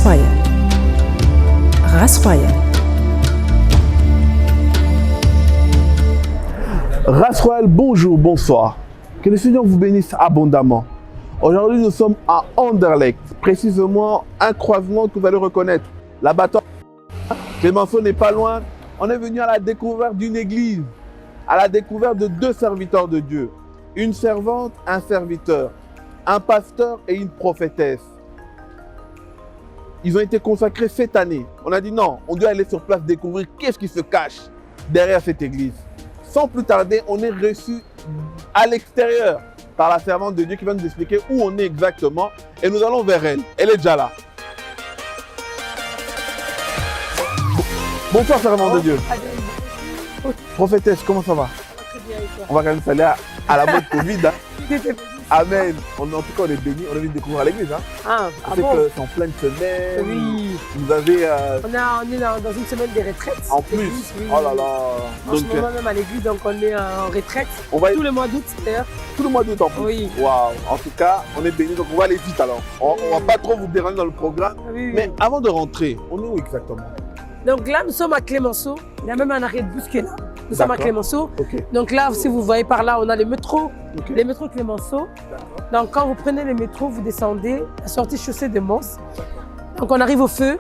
Royale. Race Royale. Race Royale, bonjour, bonsoir. Que le Seigneur vous bénisse abondamment. Aujourd'hui, nous sommes à Anderlecht, précisément un croisement que vous allez reconnaître. L'abattoir Clémenceau n'est pas loin. On est venu à la découverte d'une église, à la découverte de deux serviteurs de Dieu. Une servante, un serviteur, un pasteur et une prophétesse. Ils ont été consacrés cette année. On a dit non, on doit aller sur place découvrir qu'est-ce qui se cache derrière cette église. Sans plus tarder, on est reçu à l'extérieur par la servante de Dieu qui va nous expliquer où on est exactement et nous allons vers elle. Elle est déjà là. Bonsoir servante de Dieu. Prophétesse, comment ça va? Très bien, et toi? On va quand même s'aller à la mode Covid. Hein. Amen. En tout cas, on est bénis. On est venu découvrir l'église. Hein. Ah C'est bon? que c'est en pleine semaine. Oui. Vous avez... On est dans une semaine de retraite. En plus. Oui. Oh là là. En ce moment même à l'église, donc on est en retraite. On va Tout le mois d'août d'ailleurs. tout le mois d'août en plus. Oui. Waouh. En tout cas, on est bénis. Donc on va aller vite alors. On va pas trop vous déranger dans le programme. Oui. Mais avant de rentrer, on est où exactement? Donc là, nous sommes à Clémenceau. Il y a même un arrêt de bus qui est là. Nous sommes à Clémenceau. Ok. Donc là, si vous voyez par là, on a les métros. Ok. Les métros Clémenceau. Donc quand vous prenez les métros, vous descendez à la sortie chaussée de Mons. Donc on arrive au feu,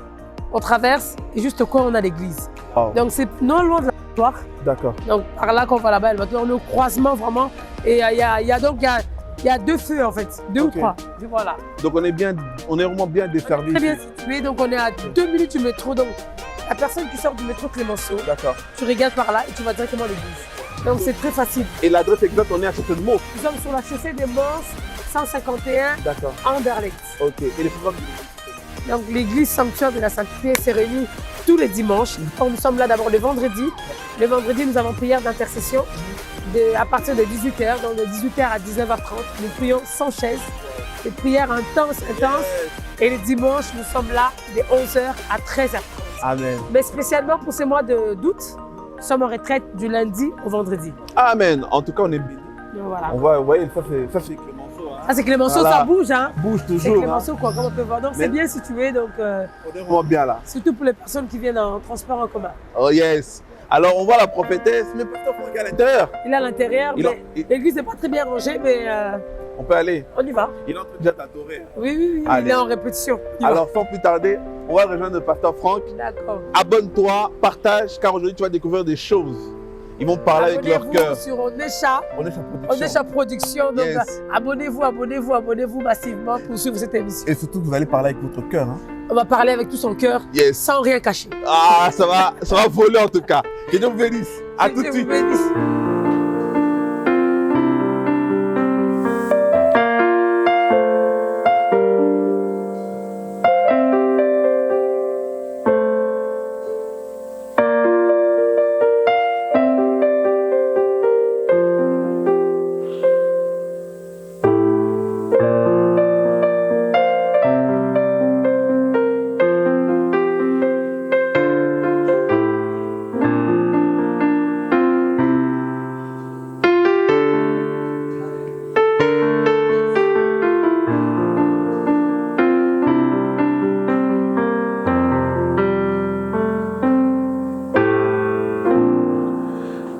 on traverse et juste au coin, on a l'église. Wow. Donc c'est non loin de la victoire. D'accord. Donc par là qu'on va là-bas, maintenant on est au croisement vraiment. Et il y a deux feux en fait, deux ou trois. Et voilà. Donc on est vraiment bien desservi. Très bien situé, donc on est à 2 minutes du métro. Donc la personne qui sort du métro Clémenceau, D'accord. tu regardes par là et tu vas directement à l'église. Donc c'est très facile. Et l'adresse exacte, on est à côté de Meaux. Nous sommes sur la chaussée des Mons, 151, D'accord. Anderlecht. Ok. Et les programmes? Donc l'église sanctuaire de la sainteté s'est réunie tous les dimanches. Donc, nous sommes là d'abord le vendredi. Le vendredi, nous avons prière d'intercession à partir de 18h. Donc de 18h à 19h30, nous prions sans chaise. Des prières intenses. Et le dimanche, nous sommes là de 11h à 13h30. Amen. Mais spécialement pour ce mois d'août, nous sommes en retraite du lundi au vendredi. Amen. En tout cas, on est bénis. Donc, voilà. On va, vous voyez, ça c'est Clémenceau. Hein. Ah, c'est Clémenceau, Voilà. ça bouge, hein? Bouge C'est toujours. Clémenceau, quoi, comme on peut voir. Donc Mais- c'est bien situé, donc On est vraiment bien là. surtout pour les personnes qui viennent en transport en commun. Oh yes. Alors on voit la prophétesse, mais pasteur Franck est à l'intérieur. Il est à l'intérieur, Il a- mais il- l'église n'est pas très bien rangée, mais On peut aller. on y va. Il est en train déjà t'adorer. Oui, Allez. il est en répétition. On y va. Alors sans plus tarder, on va rejoindre le pasteur Franck. D'accord. Abonne-toi, partage, car aujourd'hui tu vas découvrir des choses. Ils vont parler avec leur cœur. Sur Onesha, On est sa production. Onesha Production. Donc Yes. abonnez-vous massivement pour suivre cette émission. Et surtout que vous allez parler avec votre cœur. Hein. On va parler avec tout son cœur, Yes. sans rien cacher. Ah, ça va voler en tout cas. Que Dieu vous bénisse. À Que tout de Dieu vous suite. bénisse.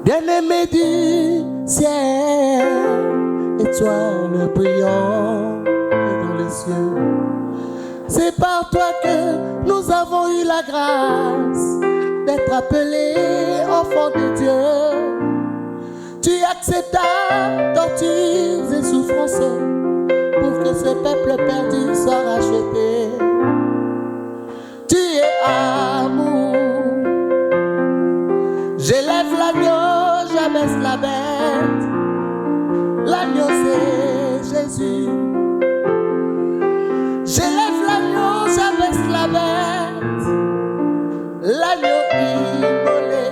Bien-aimé du ciel, étoile brillant dans les cieux, c'est par toi que nous avons eu la grâce d'être appelés enfants de Dieu. Tu acceptas tortures et souffrances pour que ce peuple perdu soit racheté. Tu es amour. J'élève l'agneau, j'abaisse la bête. L'agneau c'est Jésus. J'élève l'agneau, j'abaisse la bête. L'agneau immolé.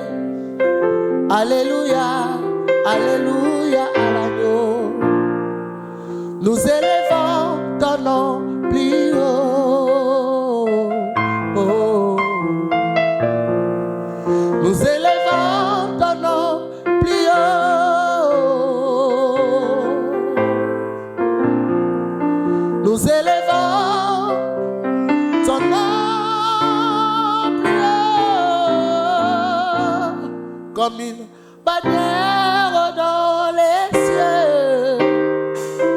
Alléluia, alléluia à l'agneau. Nous élevons ton nom plus haut. Oh. Nous élevons ton nom plus haut. Nous élevons ton nom comme une bannière dans les cieux.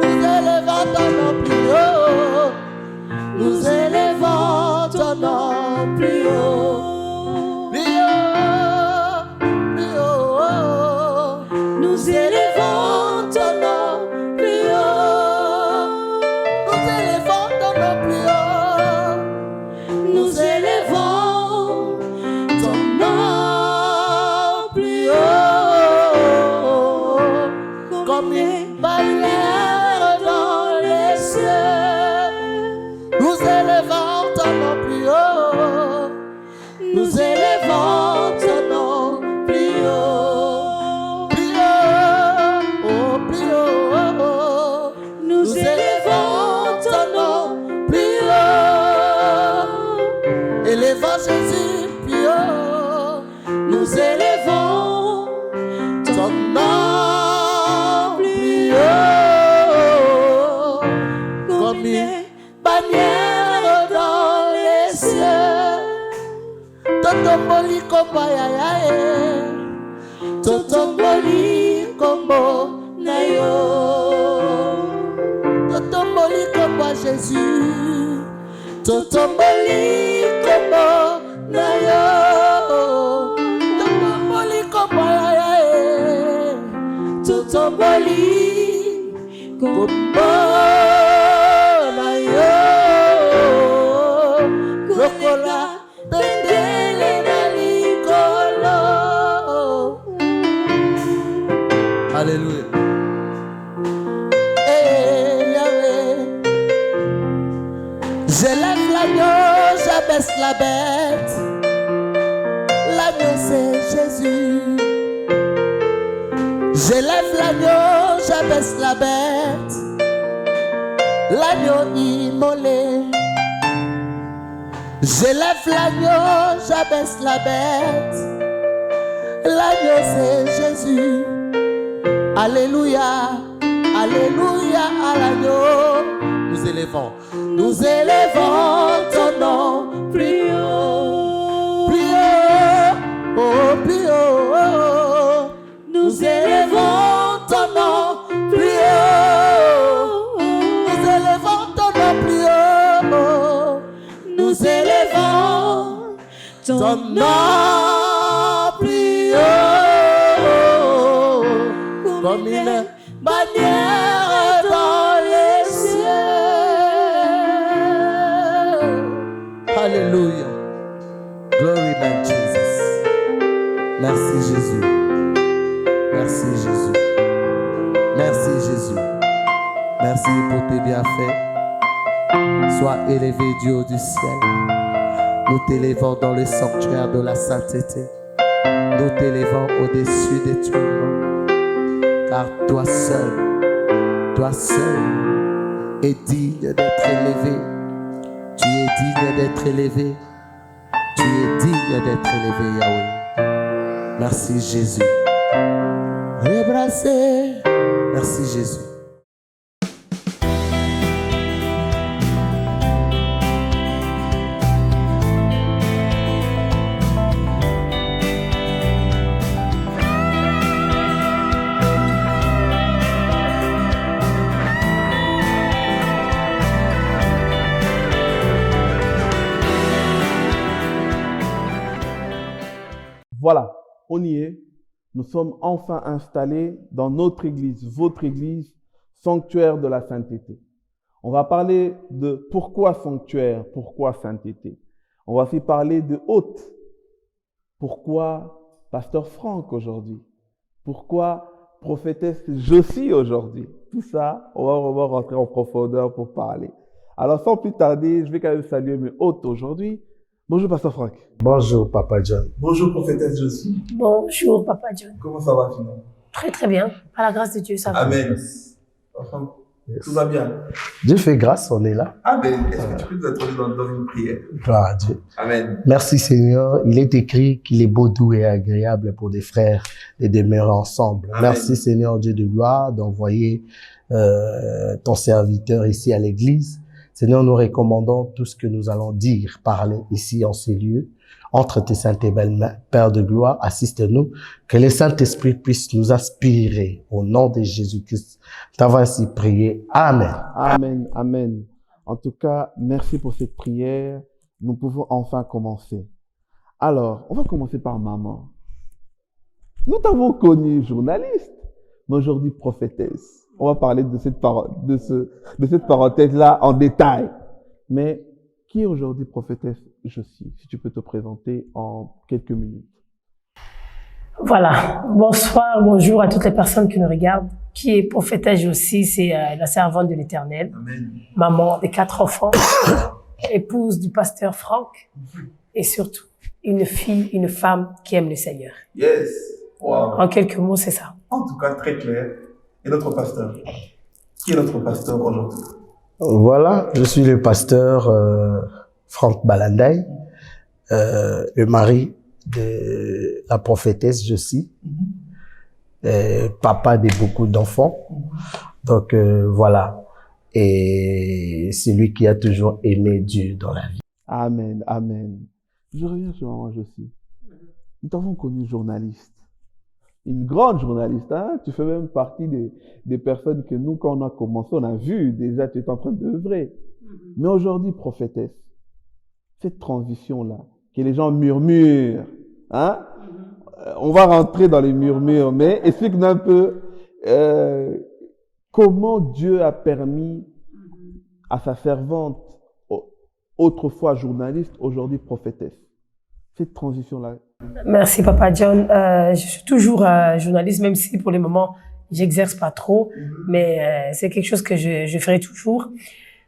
Nous élevons ton nom plus haut. Nous élevons ton nom plus haut. Plus haut, plus haut. Nous élevons ton nom plus haut. Nous élevons ton nom plus haut. Nous élevons ton nom plus haut. Comme une bannière dans les cieux. Nous élevons ton nom plus haut. Nous élevons ton nom plus haut. Plus haut, oh, plus haut. Nous élevons ton nom plus haut. Élevons Jésus plus haut. Nous élevons ton nom plus haut. Comme une bannière dans les cieux. Totomboli kombo ya Totomboli kombo na yo. Totomboli kombo Jésus. Totomboli kombo na yo. Totomboli kombo ya Totomboli kombo na yo. Lokola bendele na likolo. Alléluia. Eh, Yahweh. J'élève l'agneau, j'abaisse la bête. L'agneau c'est Jésus. J'élève l'agneau, j'abaisse la bête. L'agneau immolé. J'élève l'agneau, j'abaisse la bête. L'agneau c'est Jésus. Alléluia, alléluia à l'agneau. Nous élevons ton nom plus haut, plus haut, oh, plus haut. Nous élevons ton nom plus haut. Nous élevons ton nom plus haut. Nous élevons ton nom plus haut. Comme une bannière dans les cieux. Alléluia. Glory to Jesus. Merci Jésus. Merci Jésus. Merci Jésus. Merci pour tes bienfaits. Sois élevé, Dieu du ciel. Nous t'élevons dans le sanctuaire de la sainteté. Nous t'élevons au-dessus des tourments. Car toi seul es digne d'être élevé. Tu es digne d'être élevé. Tu es digne d'être élevé, Yahweh. Merci Jésus. Rebrasser. Merci Jésus. Voilà, on y est. Nous sommes enfin installés dans notre église, votre église, sanctuaire de la sainteté. On va parler de pourquoi sanctuaire, pourquoi sainteté. On va aussi parler de hôte. Pourquoi pasteur Franck aujourd'hui? Pourquoi prophétesse Josie aujourd'hui? Tout ça, on va rentrer en profondeur pour parler. Alors sans plus tarder, je vais quand même saluer mes hôtes aujourd'hui. Bonjour pasteur Franck. Bonjour Papa John. Bonjour prophétesse Josie. Bonjour, Papa John. Comment ça va finalement? Très, très bien. Par la grâce de Dieu, ça va. Amen. Enfin, tout va bien. Dieu fait grâce, on est là. Amen. Est-ce que tu peux nous introduire dans une prière? Gloire à Dieu. Amen. Merci Seigneur. Il est écrit qu'il est beau, doux et agréable pour des frères de demeurer ensemble. Amen. Merci Seigneur Dieu de gloire d'envoyer ton serviteur ici à l'église. Seigneur, nous recommandons tout ce que nous allons dire, parler ici en ces lieux. Entre tes saintes et belles mains, Père de gloire, assiste-nous, que le Saint-Esprit puisse nous inspirer au nom de Jésus-Christ. T'avons ainsi prié. Amen. Amen, amen. En tout cas, merci pour cette prière. Nous pouvons enfin commencer. Alors, on va commencer par maman. Nous t'avons connue journaliste, mais aujourd'hui prophétesse. On va parler de cette parenthèse-là en détail. Mais qui est aujourd'hui prophétesse Josie? Si tu peux te présenter en quelques minutes. Voilà. Bonsoir, bonjour à toutes les personnes qui nous regardent. Qui est prophétesse Josie? C'est la servante de l'Éternel. Maman de 4 enfants, épouse du pasteur Franck et surtout une fille, une femme qui aime le Seigneur. Yes. Wow. En quelques mots, c'est ça. En tout cas, très clair. Et notre pasteur? Qui est notre pasteur aujourd'hui? Voilà, je suis le pasteur Franck Balandaï, le mari de la prophétesse Josie, papa de beaucoup d'enfants. Donc voilà, et c'est lui qui a toujours aimé Dieu dans la vie. Amen, amen. Je reviens sur maman Josie. Nous t'avons connu journaliste. Une grande journaliste, hein? Tu fais même partie des personnes que nous, quand on a commencé, on a vu déjà, tu es en train d'œuvrer. Mais aujourd'hui, prophétesse, cette transition-là, que les gens murmurent, hein? On va rentrer dans les murmures, mais explique-nous un peu comment Dieu a permis à sa servante, autrefois journaliste, aujourd'hui prophétesse. Cette transition-là. Merci Papa John. Je suis toujours journaliste, même si pour le moment j'exerce pas trop, mais c'est quelque chose que je ferai toujours.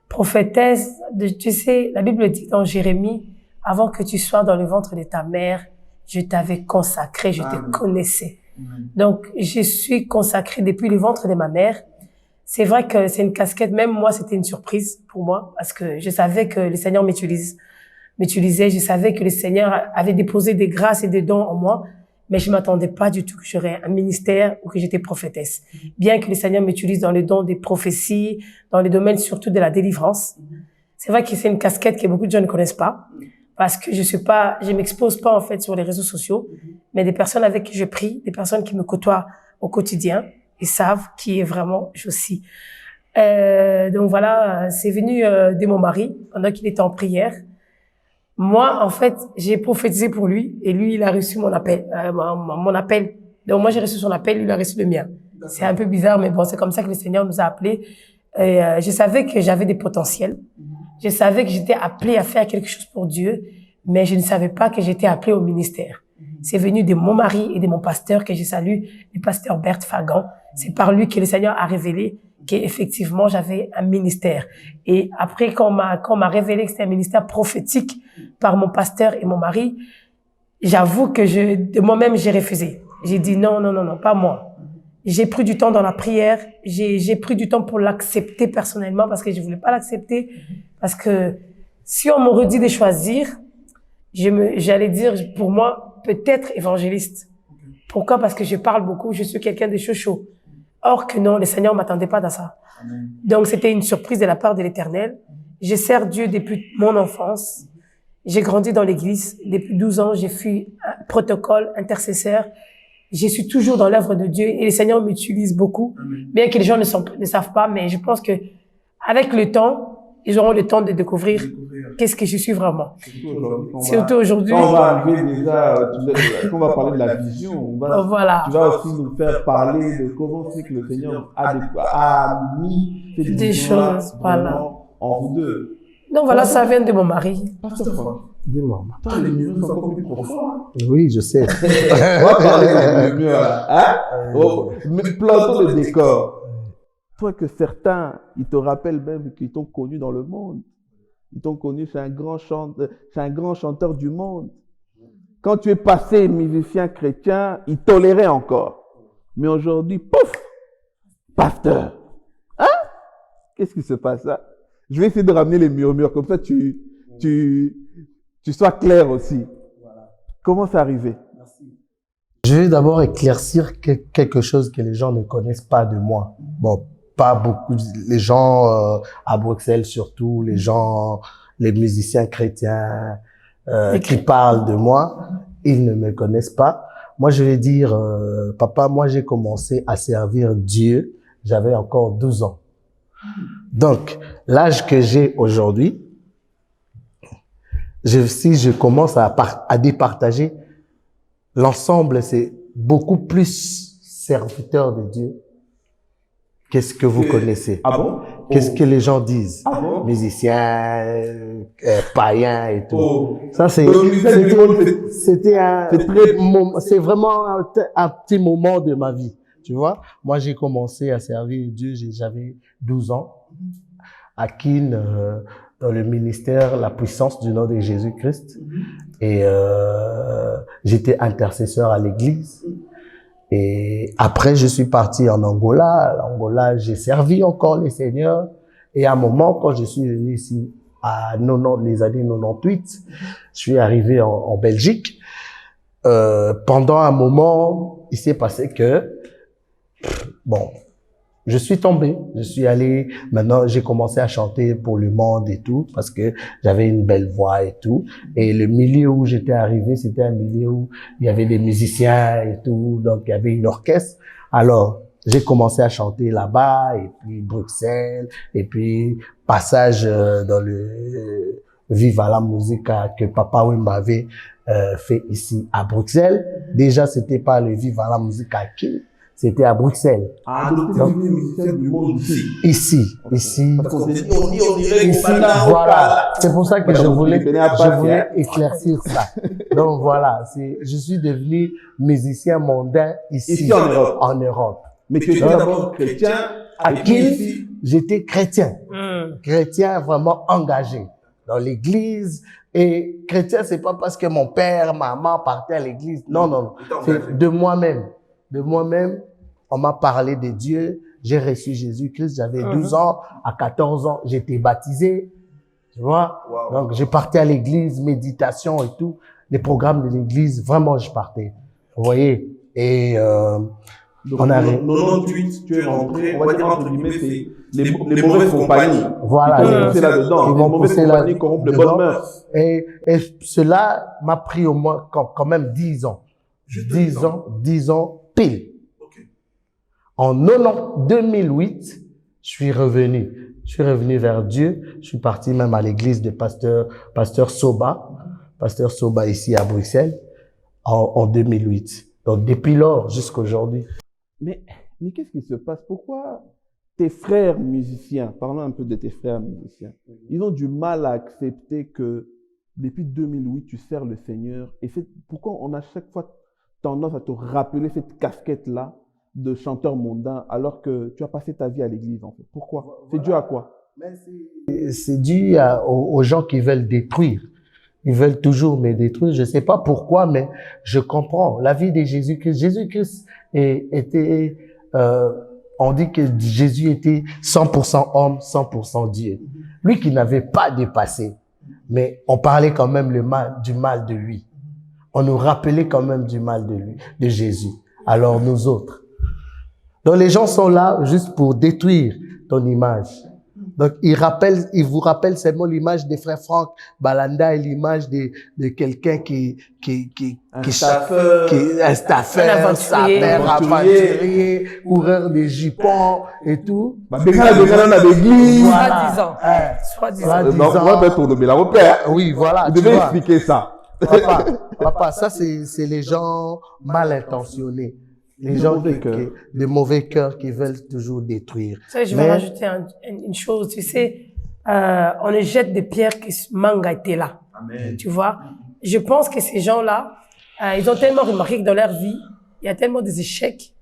Prophétesse, tu sais, la Bible dit dans Jérémie, avant que tu sois dans le ventre de ta mère, je t'avais consacré, je te connaissais. Donc je suis consacrée depuis le ventre de ma mère. C'est vrai que c'est une casquette, même moi c'était une surprise pour moi, parce que je savais que le Seigneur m'utilisait, je savais que le Seigneur avait déposé des grâces et des dons en moi, mais je m'attendais pas du tout que j'aurais un ministère ou que j'étais prophétesse. Bien que le Seigneur m'utilise dans le don des prophéties, dans le domaine surtout de la délivrance. C'est vrai que c'est une casquette que beaucoup de gens ne connaissent pas, parce que je m'expose pas en fait sur les réseaux sociaux, mais des personnes avec qui je prie, des personnes qui me côtoient au quotidien, ils savent qui est vraiment Josie. Donc voilà, c'est venu de mon mari pendant qu'il était en prière. Moi, en fait, j'ai prophétisé pour lui et lui, il a reçu mon appel. Donc moi, j'ai reçu son appel, lui, il a reçu le mien. C'est un peu bizarre, mais bon, c'est comme ça que le Seigneur nous a appelés. Et je savais que j'avais des potentiels. Je savais que j'étais appelée à faire quelque chose pour Dieu, mais je ne savais pas que j'étais appelée au ministère. C'est venu de mon mari et de mon pasteur que je salue, le pasteur Bert Fagan. C'est par lui que le Seigneur a révélé qu'effectivement j'avais un ministère. Et après, quand on m'a révélé que c'était un ministère prophétique par mon pasteur et mon mari, j'avoue que de moi-même, j'ai refusé. J'ai dit non, pas moi. J'ai pris du temps dans la prière. J'ai pris du temps pour l'accepter personnellement parce que je voulais pas l'accepter. Parce que si on m'aurait dit de choisir, j'allais dire pour moi, peut-être évangéliste. Pourquoi? Parce que je parle beaucoup, je suis quelqu'un de chaud. Or que non, le Seigneur m'attendait pas dans ça. Donc c'était une surprise de la part de l'Éternel. Je sers Dieu depuis mon enfance. J'ai grandi dans l'église. Depuis 12 ans, j'ai fait un protocole, intercesseur. Je suis toujours dans l'œuvre de Dieu et le Seigneur m'utilise beaucoup. Bien que les gens ne savent pas, mais je pense que avec le temps, ils auront le temps de découvrir qu'est-ce que je suis vraiment. Surtout aujourd'hui. On va arriver déjà, on va parler de la vision. Voilà. Tu vas aussi nous faire parler de comment c'est que le Seigneur a mis des choses, voilà, en vous deux. Donc voilà, ça vient de mon mari. Pasteur Franck, Dis-moi. toi, les murs sont encore plus profonds. Oui, je sais. On va parler des murs là. Hein? Mais plantons le décor. Toi que certains, ils te rappellent même qu'ils t'ont connu dans le monde. Ils t'ont connu, c'est un grand chanteur du monde. Quand tu es passé musicien chrétien, ils toléraient encore. Mais aujourd'hui, pouf, pasteur. Hein? Qu'est-ce qui se passe là? Je vais essayer de ramener les murmures, comme ça tu sois clair aussi. Comment c'est arrivé? Je vais d'abord éclaircir quelque chose que les gens ne connaissent pas de moi. Bon, pas beaucoup, les gens à Bruxelles surtout, les musiciens chrétiens qui parlent de moi, ils ne me connaissent pas. Moi, je vais dire, papa, moi, j'ai commencé à servir Dieu, j'avais encore 12 ans. Donc, l'âge que j'ai aujourd'hui, si je commence à départager, l'ensemble, c'est beaucoup plus serviteur de Dieu. Qu'est-ce que vous connaissez? Ah bon? Qu'est-ce que les gens disent? Ah bon? Musiciens, païens et tout. Oh. Ça, c'est vraiment un petit moment de ma vie. Tu vois? Moi, j'ai commencé à servir Dieu, j'avais 12 ans. À Keene, dans le ministère La Puissance du nom de Jésus-Christ. Et j'étais intercesseur à l'église. Et après, je suis parti en Angola. En Angola, j'ai servi encore les seigneurs. Et à un moment, quand je suis venu ici, les années 98, je suis arrivé en Belgique. Pendant un moment, il s'est passé que, bon, je suis tombé. Je suis allé, maintenant, j'ai commencé à chanter pour le monde et tout, parce que j'avais une belle voix et tout. Et le milieu où j'étais arrivé, c'était un milieu où il y avait des musiciens et tout, donc il y avait une orchestre. Alors, j'ai commencé à chanter là-bas, et puis Bruxelles, et puis passage dans le Viva la Musica que Papa Wemba avait fait ici à Bruxelles. Déjà, c'était pas le Viva la Musica qui, c'était à Bruxelles. Ah, donc tu es musicien du monde ici. Ici. Parce qu'on s'est dit, on dirait Ici, voilà. C'est pour ça que je voulais éclaircir ça. Donc voilà, je suis devenu musicien mondain ici en Europe. Mais tu étais d'abord chrétien. À Keene, j'étais chrétien. Chrétien vraiment engagé dans l'église. Et chrétien, c'est pas parce que mon père, maman partaient à l'église. Non. C'est de moi-même. De moi-même, on m'a parlé de Dieu. J'ai reçu Jésus-Christ. J'avais 12 ans. À 14 ans, j'étais baptisé. Tu vois? Wow. Donc, je partais à l'église, méditation et tout. Les programmes de l'église, vraiment, je partais. Vous voyez? Et, donc, on a 98, tu es rentré, on va dire entre guillemets, c'est les mauvaises compagnies. Voilà. Ils là-dedans. Ils m'ont poussé là. Compagnies corrompent les bonnes mœurs. Et cela m'a pris au moins, quand même 10 ans. 10 ans pile. Okay. En 2008, je suis revenu. Je suis revenu vers Dieu. Je suis parti même à l'église de pasteur Soba ici à Bruxelles, en 2008. Donc, depuis lors jusqu'à aujourd'hui. Mais qu'est-ce qui se passe? Pourquoi tes frères musiciens, parlons un peu de tes frères musiciens, ils ont du mal à accepter que depuis 2008, tu sers le Seigneur, et pourquoi on a chaque fois tendance à te rappeler cette casquette-là de chanteur mondain alors que tu as passé ta vie à l'église, en fait? Pourquoi? C'est dû à quoi? C'est dû aux gens qui veulent détruire. Ils veulent toujours me détruire. Je sais pas pourquoi, mais je comprends. La vie de Jésus-Christ. Jésus-Christ était, on dit que Jésus était 100% homme, 100% Dieu. Lui qui n'avait pas dépassé. Mais on parlait quand même du mal de lui. On nous rappelait quand même du mal de lui, de Jésus. Alors nous autres. Donc les gens sont là juste pour détruire ton image. Donc ils vous rappellent seulement l'image des frères Franck Balanda et l'image de quelqu'un un staffeur, aventurier, coureur des jupons et tout. Oui, voilà. Vous devez expliquer ça. Papa, ça c'est les gens mal intentionnés. Les gens de mauvais cœurs qui veulent toujours détruire. Je vais rajouter une chose. Tu sais, on ne jette des pierres que Manga était là. Amen. Tu vois? Je pense que ces gens-là, ils ont tellement remarqué que dans leur vie, il y a tellement des échecs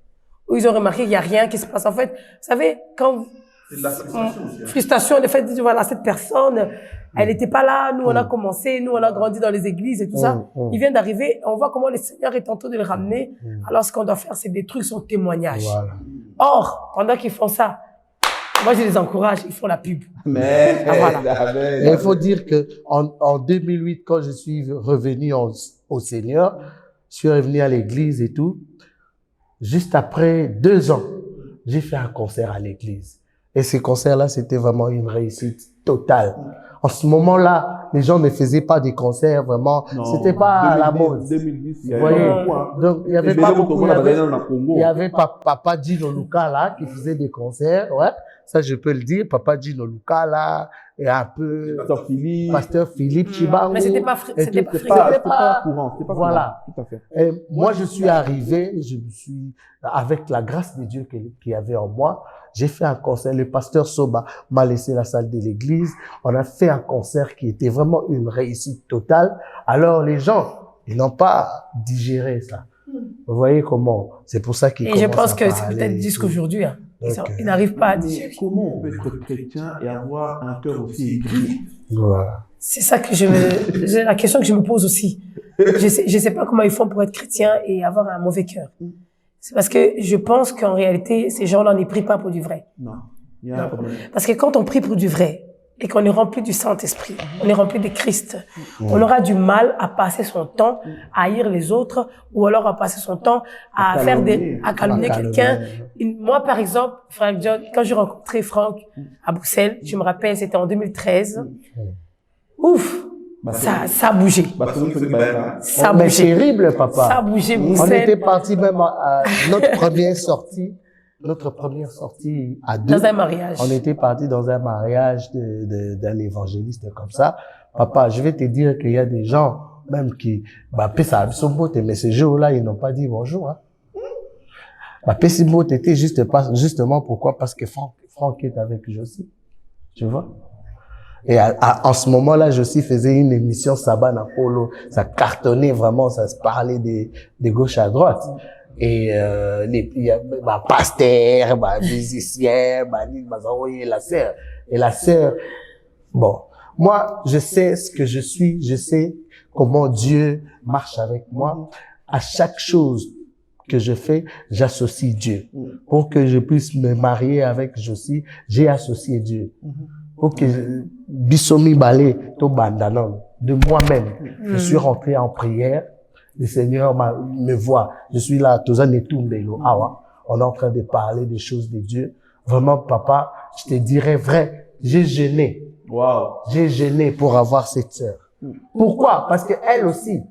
où ils ont remarqué qu'il n'y a rien qui se passe. En fait, vous savez, quand... C'est de la frustration aussi. Frustration, le fait de dire, voilà, cette personne, elle n'était pas là, nous on a commencé, nous on a grandi dans les églises et tout ça. Il vient d'arriver, on voit comment le Seigneur est en train de le ramener. Alors ce qu'on doit faire, c'est détruire son témoignage. Voilà. Or, pendant qu'ils font ça, moi je les encourage, ils font la pub. Mais il faut dire que en 2008, quand je suis revenu au Seigneur, je suis revenu à l'église et tout. Juste après 2 ans, j'ai fait un concert à l'église. Et ces concerts-là, c'était vraiment une réussite totale. En ce moment-là, les gens ne faisaient pas des concerts vraiment. C'était pas à la mode. 2010, il y Vous avait voyez, beaucoup, hein. donc il y avait Et pas Bello beaucoup. Togo, Il y avait Papa Gino Luca là qui faisait des concerts, ouais. Ça je peux le dire. Papa Gino Luca là et un peu Pasteur Philippe Chibango. Mais c'était pas C'était pas courant. Voilà. Tout à fait. Et moi, je suis arrivé, je me suis, avec la grâce de Dieu qui avait en moi, j'ai fait un concert. Le pasteur Soba m'a laissé la salle de l'église. On a fait un concert qui était vraiment une réussite totale. Alors, les gens, ils n'ont pas digéré ça. Vous voyez comment? C'est pour ça qu'ils Et je commencent pense à que c'est parler peut-être et jusqu'à tout. aujourd'hui. Hein. Donc, Ils n'arrivent pas à digérer. Comment on peut être chrétien et avoir un cœur aussi aigri? Voilà. C'est ça que c'est la question que je me pose aussi. Je sais pas comment ils font pour être chrétiens et avoir un mauvais cœur. C'est parce que je pense qu'en réalité, ces gens-là ne prient pas pour du vrai. Non. Il y a un problème. Parce que quand on prie pour du vrai et qu'on est rempli du Saint-Esprit, on est rempli de Christ, on aura du mal à passer son temps à haïr les autres ou alors à passer son temps à calomnier quelqu'un. Moi, par exemple, Frank John, quand j'ai rencontré Franck à Bruxelles, je me rappelle, c'était en 2013. Ouf! Ça a bougé. Ça a Mais bougé. terrible, papa. Ça a bougé, On Bruxelles. était parti même à notre première sortie à deux. Dans un mariage. On était parti dans un mariage d'un évangéliste comme ça. Papa, je vais te dire qu'il y a des gens, même qui, mais ce jour-là, ils n'ont pas dit bonjour, hein. Était justement pourquoi? Parce que Franck est avec Josie. Tu vois? Et en ce moment-là, Josie faisait une émission Sabbat Napolo. Ça cartonnait vraiment, ça se parlait de gauche à droite. Et il y a pasteur, musicien, la sœur. Et la sœur, bon, moi, je sais ce que je suis, je sais comment Dieu marche avec moi. À chaque chose que je fais, j'associe Dieu. Pour que je puisse me marier avec Josie, j'ai associé Dieu. Pour que Bissomi Balé, Tobandanon, de moi-même, je suis rentré en prière. Le Seigneur me voit. Je suis là, Tozan et Tumbelo, Awa. On est en train de parler des choses de Dieu. Vraiment, papa, je te dirais vrai, j'ai jeûné. Wow. J'ai jeûné pour avoir cette sœur. Pourquoi? Parce que elle aussi,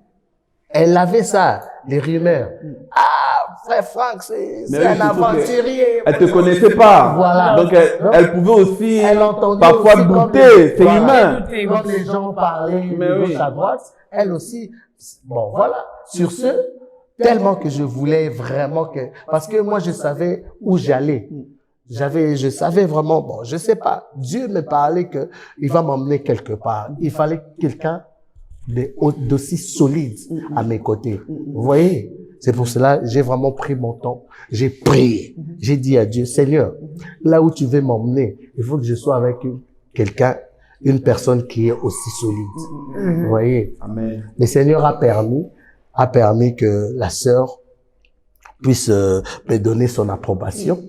elle avait ça, les rumeurs. Ah, frère Franck, c'est un aventurier. Elle te connaissait pas. Voilà. Donc, elle pouvait aussi Elle entendait parfois aussi douter. C'est voilà. humain. Quand les gens parlaient de gauche à droite, elle aussi. Bon, voilà. Sur ce, tellement que je voulais vraiment que, parce que moi, je savais où j'allais. Je savais vraiment, bon, je sais pas. Dieu me parlait que il va m'emmener quelque part. Il fallait quelqu'un d'aussi solide à mes côtés. Vous voyez? C'est pour cela, j'ai vraiment pris mon temps. J'ai prié. J'ai dit à Dieu, Seigneur, là où tu veux m'emmener, il faut que je sois avec quelqu'un, une personne qui est aussi solide. Vous voyez? Amen. Le Seigneur a permis que la sœur puisse me donner son approbation.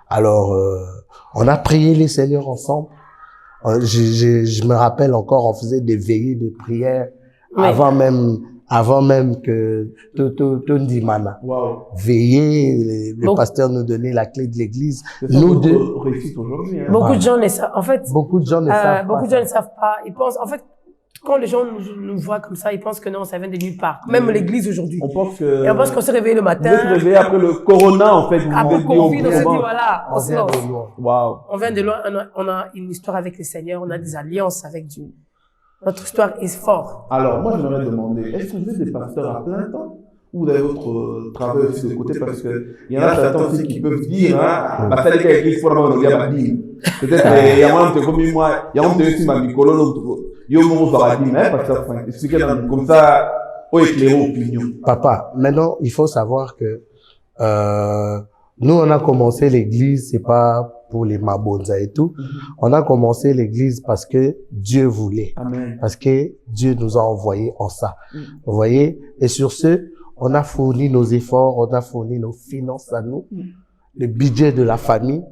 Alors, on a prié le Seigneur ensemble. Je me rappelle encore, on faisait des veillées de prière avant même que Tondimana. Wow. Veiller, le pasteur nous donnait la clé de l'église. Nous deux réussite aujourd'hui. Hein. Beaucoup de gens ne savent. En fait, beaucoup de gens ne savent beaucoup de gens ne savent pas. Ils pensent, en fait, quand les gens nous voient comme ça, ils pensent que non, ça vient de nulle part. Même l'église aujourd'hui. On pense que. Et on pense qu'on s'est réveillé le matin. Vous êtes réveillé après le corona, en fait. Après le Covid, on s'est dit voilà, on vient de loin. Wow. On vient de loin. On a une histoire avec le Seigneur. On a des alliances avec Dieu. Notre histoire est forte. Alors, moi, j'aimerais demander, est-ce que vous êtes des pasteurs à plein temps ou vous avez votre travail aussi de côté? Parce que il y en a certains aussi qui peuvent dire, hein, bah, ça dit qu'il y a peut-être, il y a moins de comme moi, il y a moins de aussi ma micro, il y a moins de paradis, mais pasteur Franck, expliquez comme ça, au éclairer opinion. Papa, maintenant, il faut savoir que, nous, on a commencé l'église, c'est pas pour les mabonza et tout. On a commencé l'église parce que Dieu voulait. Amen. Parce que Dieu nous a envoyés en ça. Vous voyez? Et sur ce, on a fourni nos efforts, on a fourni nos finances à nous, le budget de la famille.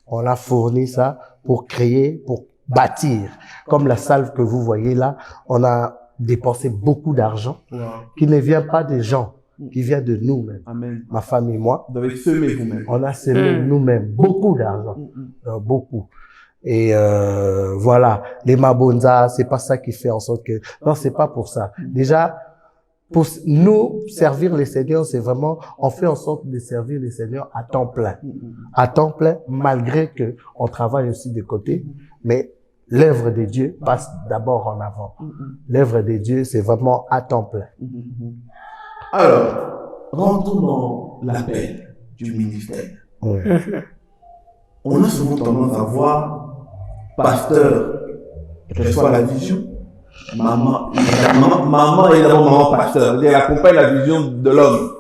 On a fourni ça pour créer, pour bâtir. Comme la salle que vous voyez là, on a dépensé beaucoup d'argent qui ne vient pas des gens. qui vient de nous-mêmes. Amen. Ma femme et moi, Vous avez semé vous-même. on a semé nous-mêmes beaucoup d'argent, beaucoup. Et voilà, les mabonza, c'est pas ça qui fait en sorte que... Non, c'est pas pour ça. Déjà, pour nous, servir les seigneurs, c'est vraiment... On fait en sorte de servir les seigneurs à temps plein. À temps plein, malgré que on travaille aussi de côté. Mais l'œuvre de Dieu passe d'abord en avant. L'œuvre de Dieu, c'est vraiment à temps plein. Alors, rentrons dans l'appel du ministère. Oui. On a souvent tendance à voir pasteur reçoit la vision. Maman est d'abord maman pasteur. Elle accompagne la vision de l'homme.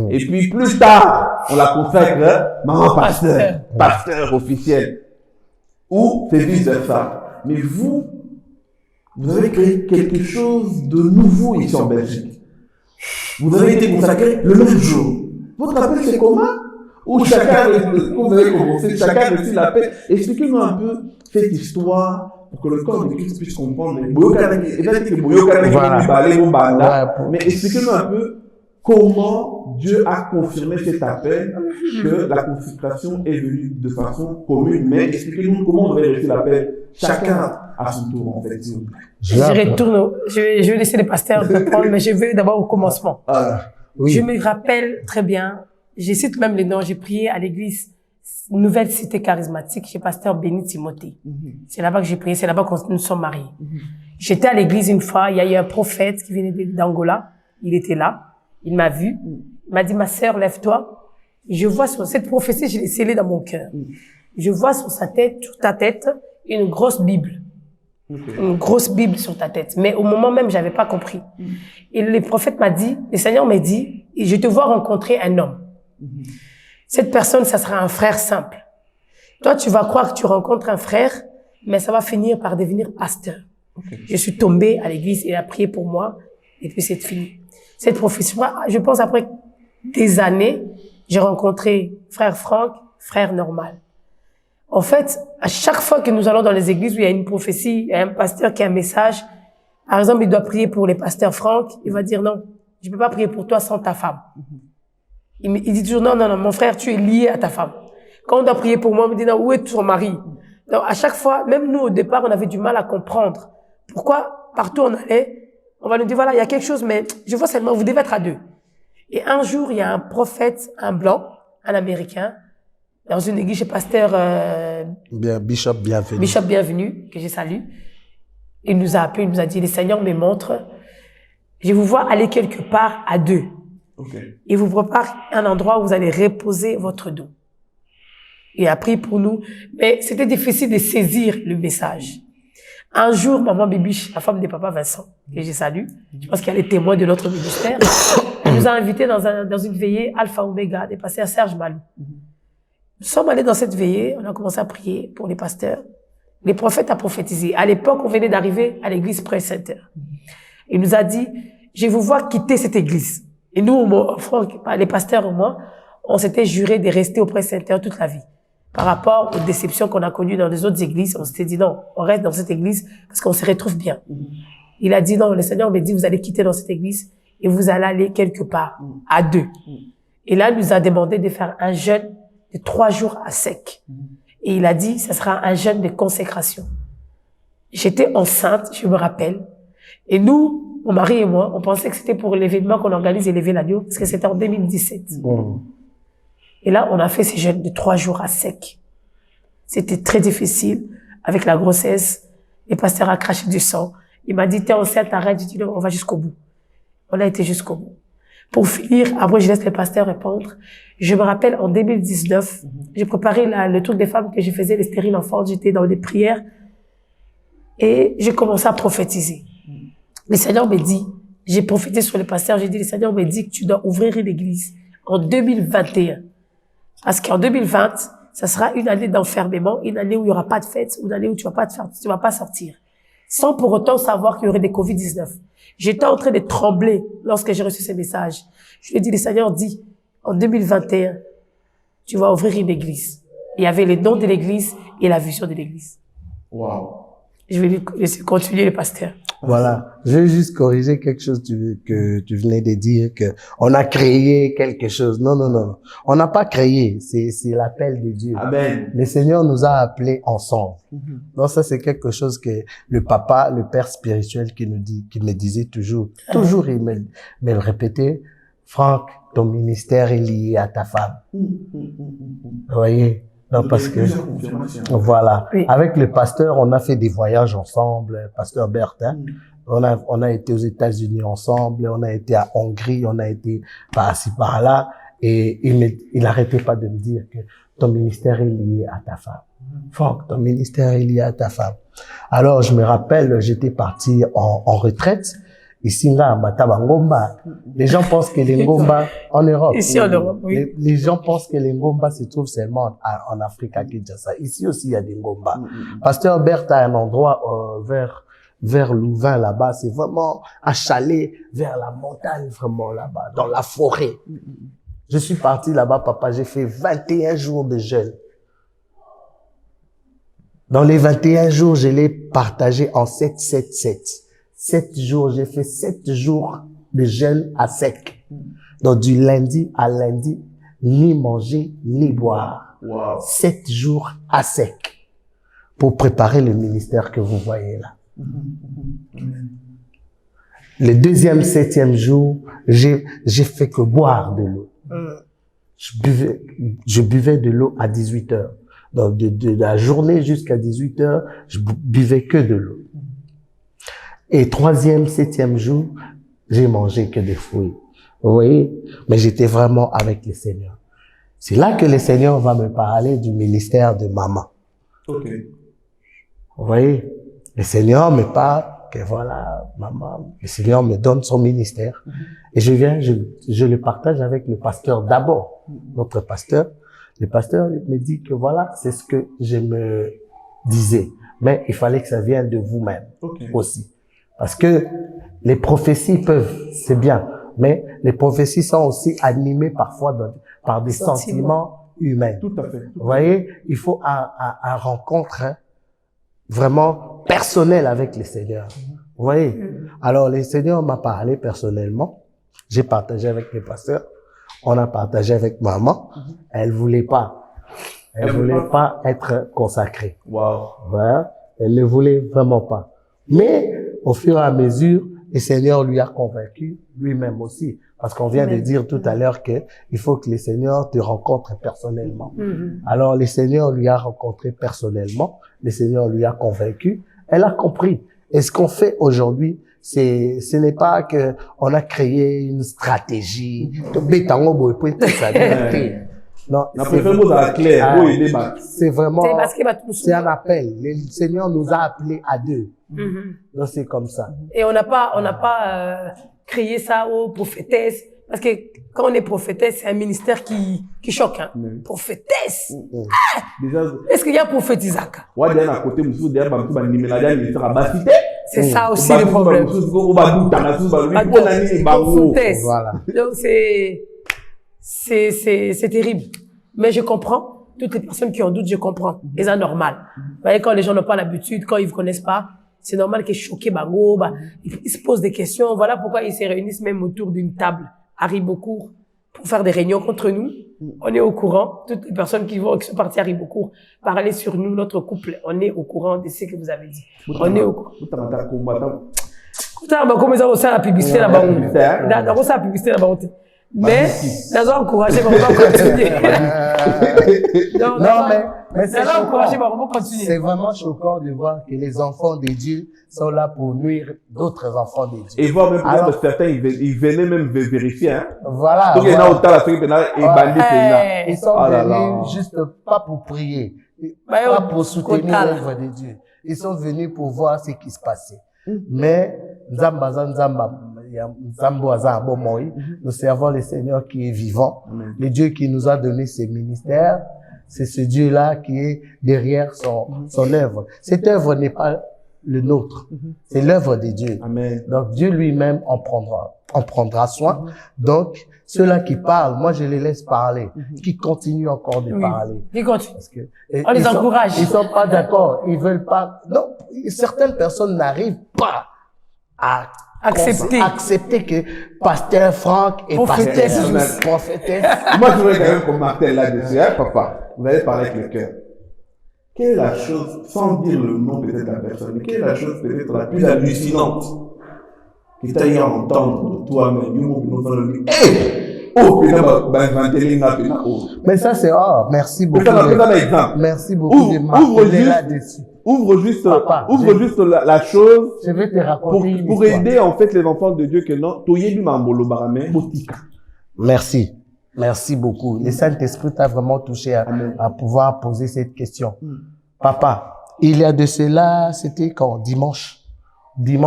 Et puis plus tard, on la consacre maman pasteur, pasteur officiel. Ou c'est vice-versa. Mais vous avez créé quelque chose de nouveau ici en Belgique. Vous avez été consacré le même jour. Votre appel c'est comment? Ou chacun, vous avez commencé, chacun réussit l'appel. Expliquez-nous un peu cette histoire pour que le corps de Christ puisse comprendre. Mais expliquez-nous un peu comment Dieu a confirmé cet appel, que la consécration est venue de façon commune. Mais expliquez-nous comment vous avez reçu l'appel, chacun à son tour, en fait, s'il vous plaît. Je vais laisser les pasteurs répondre, mais je vais d'abord au commencement. Oui. Je me rappelle très bien, je cite même les noms, j'ai prié à l'église Nouvelle Cité Charismatique chez pasteur Béni Timothée. C'est là-bas que j'ai prié, c'est là-bas que nous sommes mariés. J'étais à l'église une fois, il y a eu un prophète qui venait d'Angola, il était là, il m'a vu, il m'a dit, ma sœur, lève-toi. Je vois sur cette prophétie, je l'ai scellée dans mon cœur. Je vois sur sa tête, sur ta tête, une grosse Bible. Une grosse Bible sur ta tête. Mais au moment même, j'avais pas compris. Et le prophète m'a dit, le Seigneur m'a dit, je te vois rencontrer un homme. Cette personne, ça sera un frère simple. Toi, tu vas croire que tu rencontres un frère, mais ça va finir par devenir pasteur. Je suis tombée à l'église, il a prié pour moi, et puis c'est fini. Cette prophétie, je pense après des années, j'ai rencontré frère Franck, frère Normal. En fait, à chaque fois que nous allons dans les églises où il y a une prophétie, il y a un pasteur qui a un message, par exemple, il doit prier pour les pasteurs Franck, il va dire non, je peux pas prier pour toi sans ta femme. Il dit toujours non, mon frère, tu es lié à ta femme. Quand on doit prier pour moi, on me dit non, où est ton mari? Donc, à chaque fois, même nous, au départ, on avait du mal à comprendre. Pourquoi, partout on allait, on va nous dire voilà, il y a quelque chose, mais je vois seulement, vous devez être à deux. Et un jour, il y a un prophète, un blanc, un américain, dans une église chez pasteur Bishop Bienvenu. Bishop Bienvenu, que je salue. Il nous a appelé, il nous a dit, le Seigneur me montre, je vous vois aller quelque part à deux. Il vous prépare un endroit où vous allez reposer votre dos. Il a prié pour nous, mais c'était difficile de saisir le message. Un jour, maman Bibiche, la femme de papa Vincent, que je salue, je pense qu'elle est témoin de notre ministère, elle nous a invités dans une veillée Alpha Omega des pasteurs Serge Malou. Nous sommes allés dans cette veillée, on a commencé à prier pour les pasteurs. Les prophètes a prophétisé. À l'époque, on venait d'arriver à l'église Presse Center. Il nous a dit, je vous vois quitter cette église. Et nous, les pasteurs et moi, on s'était juré de rester au Presse Center toute la vie. Par rapport aux déceptions qu'on a connues dans les autres églises, on s'était dit non, on reste dans cette église parce qu'on se retrouve bien. Il a dit non, le Seigneur m'a dit, vous allez quitter dans cette église et vous allez aller quelque part, à deux. Et là, il nous a demandé de faire un jeûne de 3 jours à sec. Et il a dit, ça sera un jeûne de consécration. J'étais enceinte, je me rappelle. Et nous, mon mari et moi, on pensait que c'était pour l'événement qu'on organise Élever l'agneau, parce que c'était en 2017. Et là, on a fait ces jeûnes de 3 jours à sec. C'était très difficile, avec la grossesse. Le pasteur a craché du sang. Il m'a dit, t'es enceinte, arrête. J'ai dit, non, on va jusqu'au bout. On a été jusqu'au bout. Pour finir, après, je laisse le pasteur répondre. Je me rappelle, en 2019, j'ai préparé le truc des femmes que je faisais, les stériles enfants. J'étais dans des prières. Et j'ai commencé à prophétiser. Le Seigneur me dit, j'ai prophétisé sur le pasteur, j'ai dit, le Seigneur me dit que tu dois ouvrir une église en 2021. Parce qu'en 2020, ça sera une année d'enfermement, une année où il n'y aura pas de fête, une année où tu vas pas sortir. Sans pour autant savoir qu'il y aurait des Covid-19. J'étais en train de trembler lorsque j'ai reçu ces messages. Je lui ai dit, le Seigneur dit, en 2021, tu vas ouvrir une église. Il y avait le nom de l'église et la vision de l'église. Wow. Je vais lui laisser continuer le pasteur. Voilà. Je vais juste corriger quelque chose que tu venais de dire, que on a créé quelque chose. Non, non, non. On n'a pas créé. C'est l'appel de Dieu. Amen. Le Seigneur nous a appelés ensemble. Donc ça, c'est quelque chose que le papa, le père spirituel qui me disait toujours, il me le répétait. Franck, ton ministère est lié à ta femme. Vous voyez? Non, parce que, voilà. Oui. Avec le pasteur, on a fait des voyages ensemble, pasteur Bertin. On a été aux États-Unis ensemble, on a été à Hongrie, on a été par-ci, par-là. Et il n'arrêtait pas de me dire que ton ministère est lié à ta femme. Franck, ton ministère est lié à ta femme. Alors, je me rappelle, j'étais parti en retraite. Ici, là, à Mataba Ngomba. Les gens pensent que les Ngomba, en Europe. Ici, en Europe, oui. Les gens pensent que les Ngomba se trouvent seulement en Afrique, à Kinshasa. Ici aussi, il y a des Ngomba. Pasteur Berthe a un endroit, vers Louvain, là-bas. C'est vraiment un chalet vers la montagne, vraiment, là-bas, dans la forêt. Je suis parti là-bas, papa. J'ai fait 21 jours de jeûne. Dans les 21 jours, je l'ai partagé en 7. 7 jours, j'ai fait 7 jours de jeûne à sec. Donc, du lundi à lundi, ni manger, ni boire. Wow. 7 jours à sec. Pour préparer le ministère que vous voyez là. Le deuxième, 7e jour, j'ai fait que boire de l'eau. Je buvais de l'eau à 18 heures. Donc, de la journée jusqu'à 18 heures, je buvais que de l'eau. Et 3e, 7e jour, j'ai mangé que des fruits. Vous voyez? Mais j'étais vraiment avec le Seigneur. C'est là que le Seigneur va me parler du ministère de maman. Ok. Vous voyez? Le Seigneur me parle que voilà, maman, le Seigneur me donne son ministère. Et je le partage avec le pasteur d'abord. Notre pasteur. Le pasteur me dit que voilà, c'est ce que je me disais. Mais il fallait que ça vienne de vous-même aussi. Parce que les prophéties c'est bien, mais les prophéties sont aussi animées parfois par des sentiments humains. Tout à fait. Vous voyez, il faut un rencontre vraiment personnelle avec le Seigneur. Vous voyez? Alors, le Seigneur m'a parlé personnellement. J'ai partagé avec le pasteur. On a partagé avec maman. Elle voulait pas être consacrée. Wow. Voilà. Elle ne voulait vraiment pas. Mais, au fur et à mesure, le Seigneur lui a convaincu lui-même aussi. Parce qu'on vient de dire tout à l'heure que il faut que le Seigneur te rencontre personnellement. Alors, le Seigneur lui a rencontré personnellement. Le Seigneur lui a convaincu. Elle a compris. Et ce qu'on fait aujourd'hui, ce n'est pas que on a créé une stratégie. Non, c'est vraiment, c'est un appel. Le Seigneur nous a appelés à deux. Donc c'est comme ça. Et on n'a pas créé ça aux prophétesses. Parce que quand on est prophétesse, c'est un ministère qui choque, hein. Prophétesse! Ah! Est-ce qu'il y a prophète Isaac? C'est ça aussi le problème. Voilà. Donc c'est terrible. Mais je comprends. Toutes les personnes qui en doutent, je comprends. Et c'est normal. Vous voyez, quand les gens n'ont pas l'habitude, quand ils ne vous connaissent pas, c'est normal qu'ils soient choqués, ils se posent des questions. Voilà pourquoi ils se réunissent même autour d'une table à Ribeaucourt pour faire des réunions contre nous. On est au courant. Toutes les personnes qui sont parties à Ribeaucourt parler sur nous, notre couple, on est au courant de ce que vous avez dit. On est au courant. Comme ça, on sait la publicité là-bas. On sait la publicité là-bas. Mais, ça doit encourager, on va continuer. Non, mais ça doit encourager, on va continuer. C'est vraiment choquant de voir que les enfants de Dieu sont là pour nuire d'autres enfants de Dieu. Et voir même que certains, ils venaient même vérifier, hein. Voilà. Donc, il y en a autant la fille, ils sont venus juste pas pour prier, pas pour soutenir l'œuvre de Dieu. Ils sont venus pour voir ce qui se passait. Mais, nous servons le Seigneur qui est vivant, le Dieu qui nous a donné ses ministères. C'est ce Dieu-là qui est derrière son œuvre. Cette œuvre n'est pas le nôtre, c'est l'œuvre de Dieu. Amen. Donc Dieu lui-même en prendra soin. Donc ceux-là qui parlent, moi je les laisse parler, qui continuent encore de parler. Ils continuent. Parce que, on les encourage. Ils sont pas d'accord, ils veulent pas. Non, certaines personnes n'arrivent pas à accepter que pasteur Franck est prophétesse. prophétesse. Moi, je voudrais quand même qu'on martèle là-dessus, hein, papa. Vous allez parler avec le cœur. Quelle est la chose, sans dire le nom peut-être de la personne, mais quelle est la chose peut-être la plus hallucinante que tu as eu à entendre de toi-même? Mais ça, c'est merci beaucoup. Merci beaucoup de m'appeler là-dessus. Ouvre juste Papa, la chose je vais te raconter pour aider en fait les enfants de Dieu que non, Merci. Merci beaucoup. Le Saint-Esprit t'a vraiment touché à pouvoir poser cette question. Papa, il y a de cela, c'était quand? Dimanche, il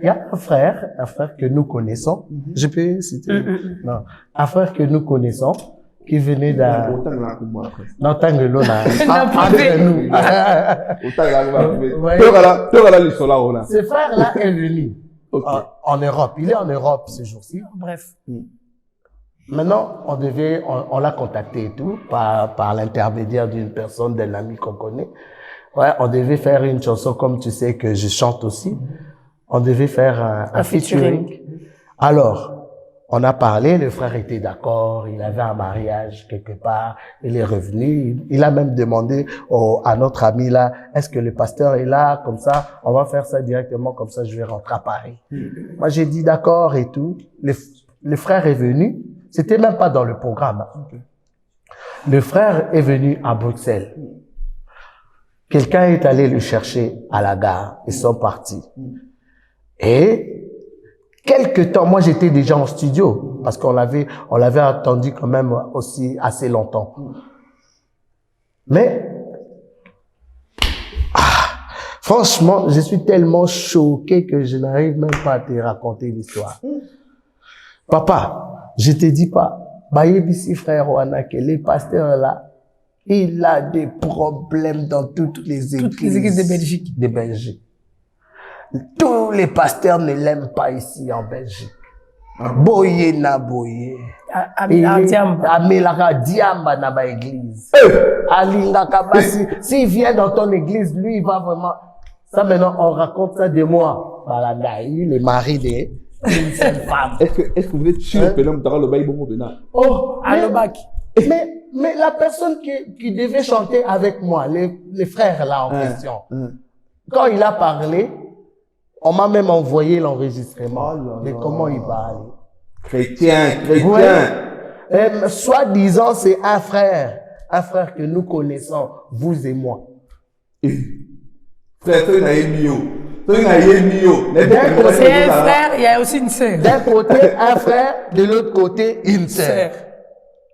y a un frère que nous connaissons. Je peux citer? Non. Un frère que nous connaissons, qui venait d'un... Non, Tangelo, là. Entre nous. Ce frère-là est venu en Europe. Il est en Europe ce jour-ci. Bref. Maintenant, on l'a contacté et tout, par l'intermédiaire d'une personne, d'un ami qu'on connaît. Ouais, on devait faire une chanson, comme tu sais que je chante aussi. On devait faire un featuring. Alors, on a parlé, le frère était d'accord, il avait un mariage quelque part, il est revenu, il a même demandé à notre ami là, est-ce que le pasteur est là, comme ça, on va faire ça directement, comme ça je vais rentrer à Paris. Moi j'ai dit d'accord et tout, le frère est venu, c'était même pas dans le programme. Le frère est venu à Bruxelles. Quelqu'un est allé le chercher à la gare, ils sont partis. Et quelque temps, moi j'étais déjà en studio parce qu'on l'avait attendu quand même aussi assez longtemps. Mais franchement, je suis tellement choqué que je n'arrive même pas à te raconter l'histoire. Papa, je te dis pas, Bayebisi frère Wana, que les pasteurs là, il a des problèmes dans toutes les églises de Belgique. Tous les pasteurs ne l'aiment pas ici en Belgique. Boye na boye. Amelaka diamba na ba église. Alinga kabasi. S'il vient dans ton église, lui, il va vraiment... Ça maintenant, on raconte ça de moi. Balanda, il est mari d'une seule femme. Est-ce que vous êtes sûr que l'homme t'aura le bail bon bena? Oh, mais la personne qui devait chanter avec moi, les frères là en question, quand il a parlé, on m'a même envoyé l'enregistrement de comment il parle. Chrétien. Ouais. Soi-disant, c'est un frère que nous connaissons, vous et moi. Frère, c'est un frère, il y a aussi une sœur. D'un côté, un frère, de l'autre côté, une sœur.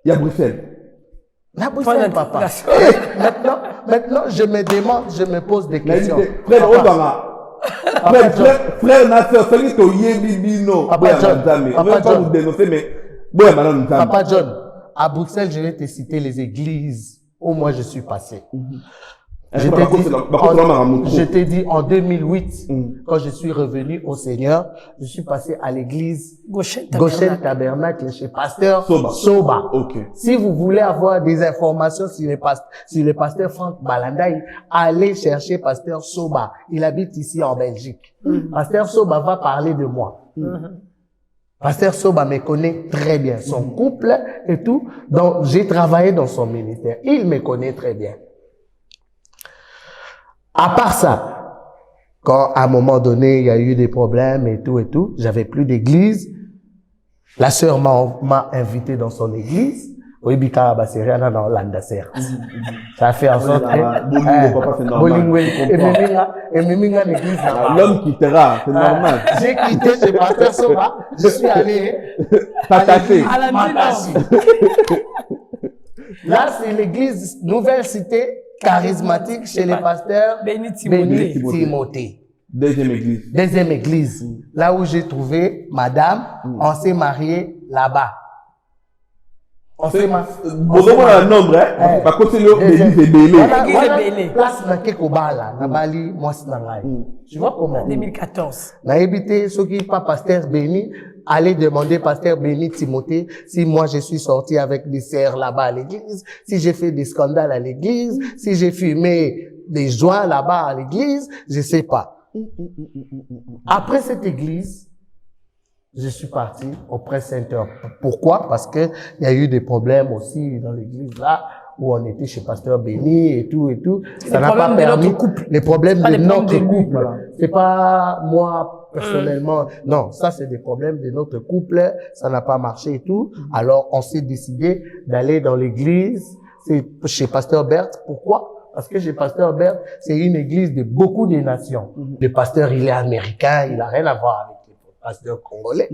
Il y a Bruxelles. La Bruxelles, papa. Maintenant, je me demande, je me pose des questions. Frère, frère, Nasser, c'est que Yébibino. Papa John, à Bruxelles, je vais te citer les églises où moi je suis passé. Je t'ai dit en 2008, quand je suis revenu au Seigneur, je suis passé à l'église Goshen Tabernacle chez pasteur Soba. Okay. Si vous voulez avoir des informations sur le pasteur Franck Balandaï, allez chercher pasteur Soba. Il habite ici en Belgique. Pasteur Soba va parler de moi. Pasteur Soba me connaît très bien, son couple et tout. Donc, j'ai travaillé dans son ministère. Il me connaît très bien. À part ça, quand à un moment donné, il y a eu des problèmes et tout, j'avais plus d'église. La sœur m'a invité dans son église. Oui, Bika Baseriana dans l'Andaser. Ça fait en sorte que l'homme quittera, c'est normal. J'ai quitté chez pasteur Soba, je suis allé à la Matassi. Là, c'est l'église Nouvelle Cité charismatique chez les pasteurs Béni Timothée. Deuxième église. Là où j'ai trouvé madame, on s'est marié là-bas. On s'est marié. Par contre, c'est l'église est Bélé. Place na Kekobala, na Bali, moi c'est nangai. Tu vois comment? 2014. Na habité ceux qui pas pasteur Béni, allez demander pasteur Béni Timothée si moi je suis sorti avec des sœurs là-bas à l'église, si j'ai fait des scandales à l'église, si j'ai fumé des joints là-bas à l'église, je sais pas. Après cette église, je suis parti au Press Center. Pourquoi? Parce que il y a eu des problèmes aussi dans l'église là, où on était chez Pasteur Béni et tout. Ça n'a pas permis les problèmes de notre couple. Voilà. C'est pas moi personnellement. Non, ça c'est des problèmes de notre couple. Ça n'a pas marché et tout. Alors on s'est décidé d'aller dans l'église. C'est chez Pasteur Berthe. Pourquoi? Parce que chez Pasteur Berthe, c'est une église de beaucoup de nations. Le pasteur, il est américain, il a rien à voir avec le pasteur congolais.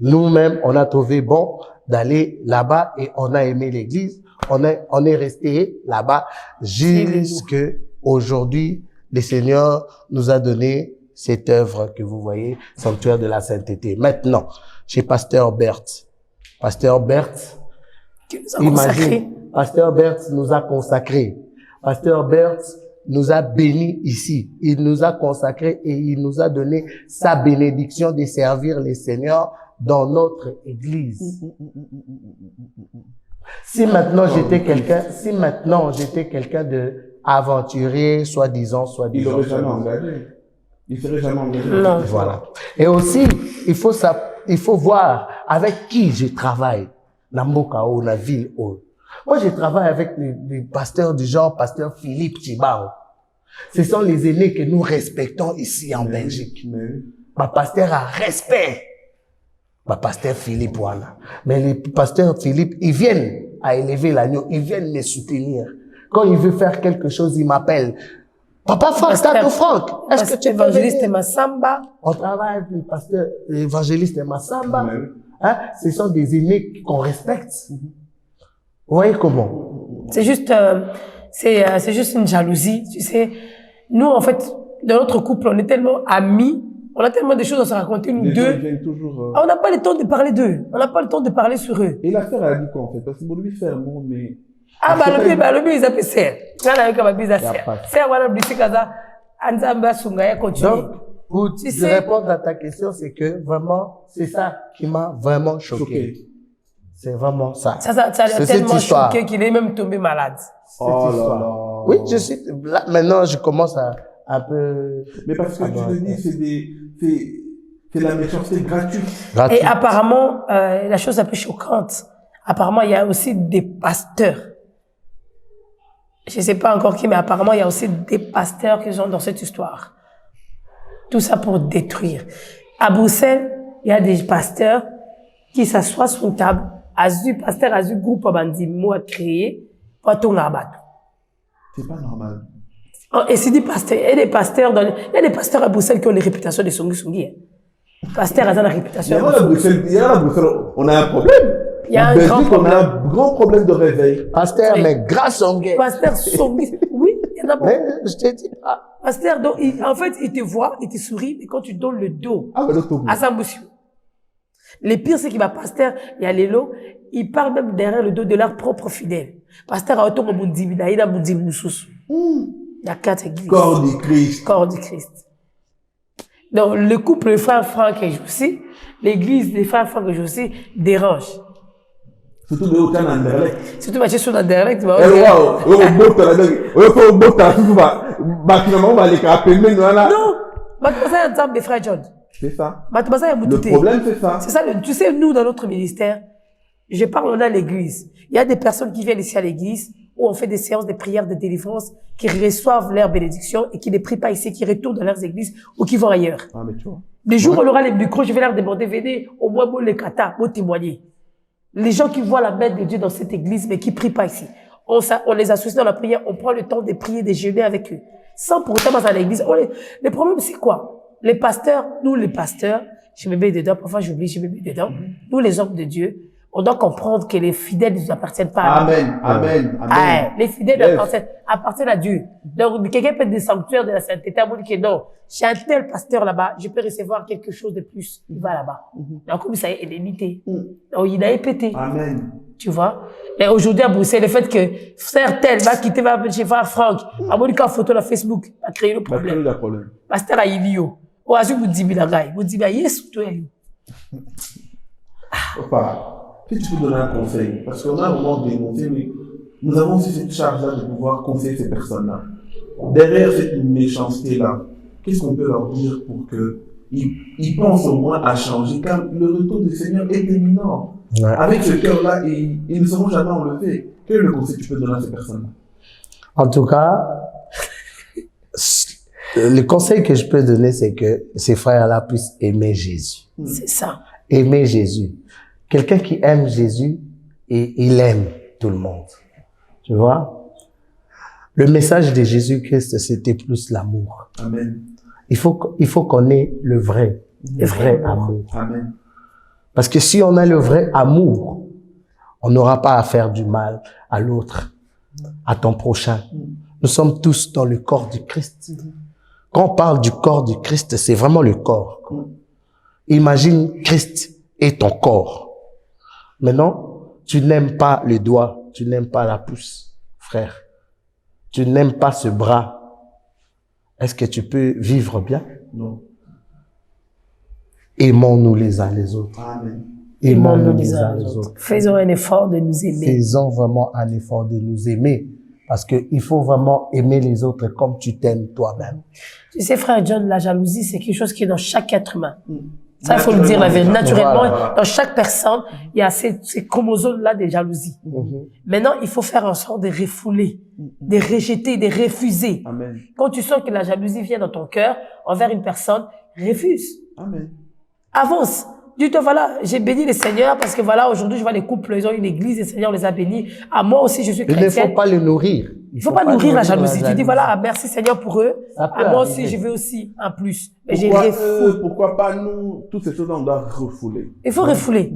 Nous-mêmes, on a trouvé bon d'aller là-bas et on a aimé l'église. On est resté là-bas jusqu'à aujourd'hui. Le Seigneur nous a donné cette œuvre que vous voyez, Sanctuaire de la Sainteté. Maintenant, chez Pasteur Berthe. Pasteur Berthe, imagine, Pasteur Berthe nous a consacrés. Pasteur Berthe nous a bénis ici. Il nous a consacrés et il nous a donné sa bénédiction de servir le Seigneur dans notre église. Si maintenant j'étais quelqu'un de aventurier, soi-disant. Il n'aurait jamais engagé. Il serait jamais engagé. Non. Voilà. Et aussi, il faut voir avec qui je travaille. Namboka ou la ville ou. Moi, je travaille avec les pasteurs du genre pasteur Philippe Chibao. Ce sont les aînés que nous respectons ici en Belgique. Ma pasteur a respect. Ma pasteur Philippe, voilà. Mais les pasteurs Philippe, ils viennent à élever l'agneau, ils viennent les soutenir. Quand il veut faire quelque chose, il m'appelle. Papa Franck, Tato Franck, est-ce que tu es évangéliste Massamba? On travaille avec le pasteur évangéliste Massamba. Hein? Ce sont des aînés qu'on respecte. Vous voyez comment? C'est juste une jalousie, tu sais. Nous, en fait, dans notre couple, on est tellement amis, on a tellement de choses à se raconter, nous deux. On n'a pas le temps de parler d'eux. On n'a pas le temps de parler sur eux. Et l'affaire, elle a dit quoi, en fait? Parce que pour lui faire bon, mais... Ah, le but, ils appellent serre. Serre, voilà, continue. Donc, pour te répondre à ta question, c'est que vraiment, c'est ça qui m'a vraiment choqué. C'est vraiment ça. Ça l'a tellement choqué qu'il est même tombé malade. Oh là là. Oui, je suis, là, maintenant, je commence à un peu... Mais parce que tu te dis, c'est la méchanceté gratuite. Et apparemment, la chose la plus choquante, apparemment, il y a aussi des pasteurs. Je sais pas encore qui, mais apparemment, il y a aussi des pasteurs qui sont dans cette histoire. Tout ça pour détruire. À Bruxelles, il y a des pasteurs qui s'assoient sur une table. Pasteur Azu groupe bandi moi créé pour ton abat. C'est pas normal. Et c'est des pasteurs, il y a des pasteurs à Bruxelles qui ont les réputations de Songi. Pasteur a la réputation. Il y a à Bruxelles, on a un problème. Il y a on a un grand problème de réveil. Pasteur, mais grâce à Songi. Pasteur Songi. Oui, il y en a beaucoup. Mais je te dis pas. Pasteur, donc, en fait, il te voit, il te sourit, mais quand tu donnes le dos à Samboussou. Le pire, c'est qu'il va pasteur, il y a les lots, ils parlent même derrière le dos de leurs propres fidèles. Pasteur a autant que Boudimi, il a Boudimi Moussous. Il y a 4 églises. Corps du Christ. Corps du Christ. Donc, le couple des frères Franck et Joussi, l'église des frères Franck et Joussi dérange. Surtout le Haut-Can Anderlecht. Surtout Mathieu sur l'Anderlecht. Non, c'est un exemple des frères John. C'est ça. Le problème, c'est ça. C'est ça. Tu sais, nous, dans notre ministère, je parle, on a l'église. Il y a des personnes qui viennent ici à l'église où on fait des séances de prière, de délivrance, qui reçoivent leur bénédiction et qui ne prient pas ici, qui retournent dans leurs églises ou qui vont ailleurs. Ah, mais tu vois. Les jours où on aura les micros, je vais leur demander, venez, au moins, les kata, pour témoigner. Les gens qui voient la main de Dieu dans cette église, mais qui prient pas ici. On les associe dans la prière, on prend le temps de prier, de jeûner avec eux. Sans pour autant dans l'église. Le problème, c'est quoi? Les pasteurs, nous les pasteurs, je me mets dedans, parfois j'oublie, je me mets dedans. Nous les hommes de Dieu, on doit comprendre que les fidèles ne nous appartiennent pas à nous. Amen. Les fidèles appartiennent à Dieu. Donc, quelqu'un peut être des sanctuaires de la sainteté, on dit que non, j'ai un tel pasteur là-bas, je peux recevoir quelque chose de plus. Il va là-bas. Donc, comme ça, il est limité. Donc, il a pété. Amen. Tu vois? Mais aujourd'hui, à Bruxelles, le fait que frère tel va quitter, va chez frère Franck, a montré une photo sur Facebook, a créé le problème. Pasteur a Ilio. Ou à ce que vous dites, vous dites, yes, toi, si tu peux donner un conseil, parce qu'on a un moment démonté, mais nous avons aussi cette charge-là de pouvoir conseiller ces personnes-là. Derrière cette méchanceté-là, qu'est-ce qu'on peut leur dire pour qu'ils pensent au moins à changer, car le retour du Seigneur est imminent. Ouais. Avec ce cœur-là, ils ne seront jamais enlevés. Quel est le conseil que tu peux donner à ces personnes-là? En tout cas, le conseil que je peux donner, c'est que ces frères-là puissent aimer Jésus. C'est ça. Aimer Jésus. Quelqu'un qui aime Jésus, et il aime tout le monde. Tu vois? Le message de Jésus-Christ, c'était plus l'amour. Amen. Il faut qu'on ait le vrai amour. Amen. Parce que si on a le vrai amour, on n'aura pas à faire du mal à l'autre, à ton prochain. Nous sommes tous dans le corps du Christ. Quand on parle du corps du Christ, c'est vraiment le corps. Imagine Christ est ton corps. Maintenant, tu n'aimes pas le doigt, tu n'aimes pas la pouce, frère. Tu n'aimes pas ce bras. Est-ce que tu peux vivre bien? Non. Aimons-nous les uns les autres. Amen. Aimons-nous les uns les autres. Faisons un effort de nous aimer. Faisons vraiment un effort de nous aimer. Parce qu'il faut vraiment aimer les autres comme tu t'aimes toi-même. Tu sais, frère John, la jalousie, c'est quelque chose qui est dans chaque être humain. Ça, il faut le dire la vérité. Naturellement, Voilà. dans chaque personne, il y a ces chromosomes-là de jalousie. Maintenant, il faut faire en sorte de refouler, de rejeter, de refuser. Amen. Quand tu sens que la jalousie vient dans ton cœur envers une personne, refuse. Amen. Avance. Dis-toi, voilà, j'ai béni le Seigneur parce que voilà, aujourd'hui, je vois les couples, ils ont une église, le Seigneur les a bénis. À moi aussi, je suis Il ne chrétienne. faut pas le nourrir. Il faut pas nourrir la jalousie. Tu dis, voilà, merci Seigneur pour eux. Ça peut À moi aussi, arriver. je veux aussi un plus. Mais j'ai Pourquoi refoulé. eux, pourquoi pas nous? Toutes ces choses-là, on doit refouler. Il faut refouler.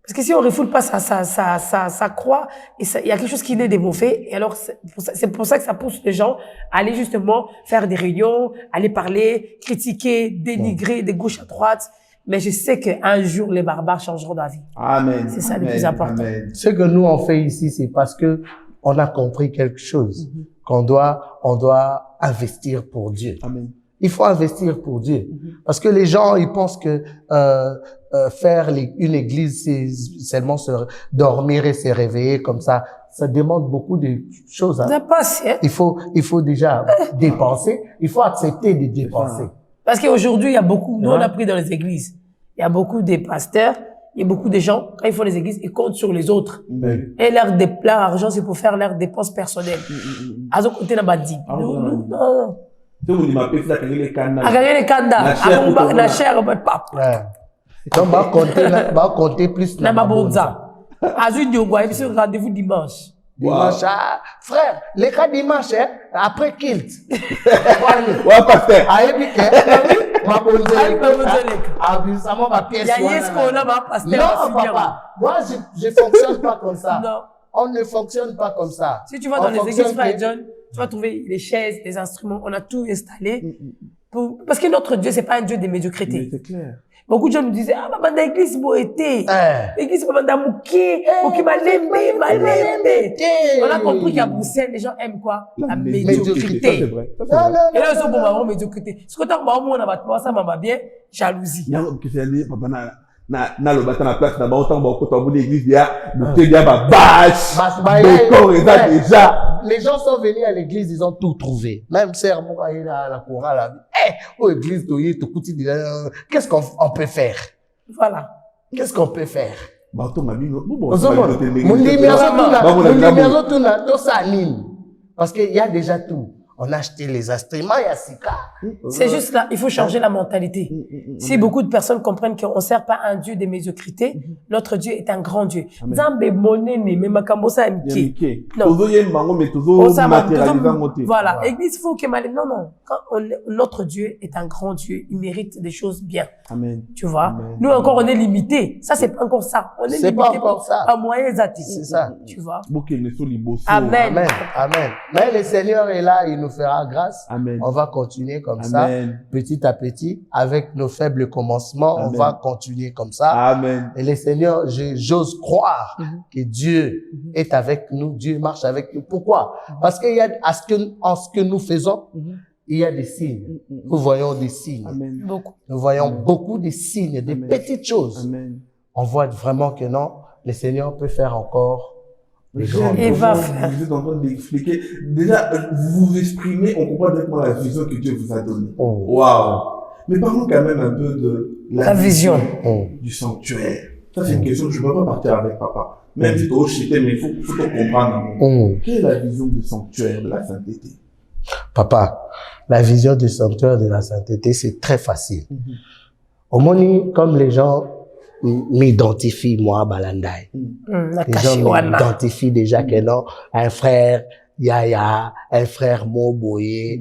Parce que si on refoule pas, ça croît et il y a quelque chose qui naît des mauvais. Et alors, c'est pour ça que ça pousse les gens à aller justement faire des réunions, aller parler, critiquer, dénigrer de gauche à droite. Mais je sais qu'un jour, les barbares changeront d'avis. Amen. C'est ça le Amen. plus important. Amen. Ce que nous on fait ici, c'est parce que on a compris quelque chose. On doit investir pour Dieu. Amen. Il faut investir pour Dieu. Parce que les gens, ils pensent que faire une église, c'est seulement se dormir et se réveiller comme ça. Ça demande beaucoup de choses. Hein. Ça passe, hein? Il faut déjà dépenser. Il faut accepter de dépenser. Parce qu'aujourd'hui, il y a beaucoup, nous on a pris dans les églises, il y a beaucoup de pasteurs, il y a beaucoup de gens, quand ils font les églises, ils comptent sur les autres. Amen. Et leur argent, c'est pour faire leurs dépenses personnelles. Azo côté na badi. Non. Tu me dis, ma petite, ça, les canaux. A gagné les kanda. La chair pour La tout chair, papa. Ouais. Donc, va compter plus. Na mabonza. Azu Diogwa, il y a un rendez-vous dimanche. Dimanche, frère, les cas dimanche, hein, après kilt. Ouais, pasteur. Abusement, ma pièce. Il y a Yesko là, ma pasteur. Non, papa. Moi, je fonctionne pas comme ça. Non. On ne fonctionne pas comme ça. Si tu vas dans les églises, frère John, tu vas trouver les chaises, les instruments, on a tout installé. Parce que notre Dieu, c'est pas un Dieu de Mais médiocrité. c'est clair. Beaucoup de gens nous disaient, ah, maman, l'église, beau été. L'église, maman, d'amouké, ok, malembe. On a compris qu'à Bruxelles, les gens aiment quoi? La Ça, c'est médiocrité. vrai. Ça, c'est vrai. Et là, ils ont bon, maman, médiocrité. Ce que t'as, maman, on a pas ça, maman, bien, jalousie. Il y a un qui s'est dit, papa, na le bâton à la place, na autant beaucoup de l'église, il y a, le y a ma bâche. Décor, et ça, déjà. Les gens sont venus à l'église, ils ont tout trouvé. Même Sœur Mouraï, la chorale, a dit, oh, église, qu'est-ce qu'on peut faire? Voilà. Qu'est-ce qu'on peut faire? Bâton, ma mine, parce qu'il y a déjà tout. On a acheté les instruments, il y a Sika. C'est juste là, il faut changer la mentalité. Si beaucoup de personnes comprennent qu'on ne sert pas un Dieu de médiocrité, notre Dieu est un grand Dieu. Zambe monene, mais makambosa mki. Non. Voilà. Église, faut que non. Notre Dieu est un grand Dieu. Il mérite des choses bien. Amen. Tu vois? Amen. Nous encore, on est limité. Ça, c'est pas encore ça. On est C'est limité pas encore ça. à moyen zati. C'est ça. Tu vois? Amen. Amen. Amen. Mais le Seigneur est là, il nous fera grâce. Amen. On va continuer comme Amen. ça, petit à petit, avec nos faibles commencements, Amen. on va continuer comme ça. Amen. Et le Seigneur, j'ose croire que Dieu est avec nous, Dieu marche avec nous. Pourquoi? Parce qu'il y a, en ce que nous faisons, il y a des signes. Nous voyons des signes. Amen. Beaucoup. Nous voyons beaucoup de signes, des Amen. petites choses. Amen. On voit vraiment que non, le Seigneur peut faire encore Et va faire. Vous êtes en train d'expliquer. Déjà, vous vous exprimez, on comprend directement la vision que Dieu vous a donnée. Waouh! Mais parlons quand même un peu de La vision. du sanctuaire. Ça, c'est une question que je ne peux pas partir avec papa. Même si tu as chuté, mais il faut comprendre. Quelle est la vision du sanctuaire de la sainteté? Papa, la vision du sanctuaire de la sainteté, c'est très facile. Au moins, comme les gens m'identifient, moi, Balandai. Les gens m'identifient déjà que non, un frère Yaya, un frère Mo Boye,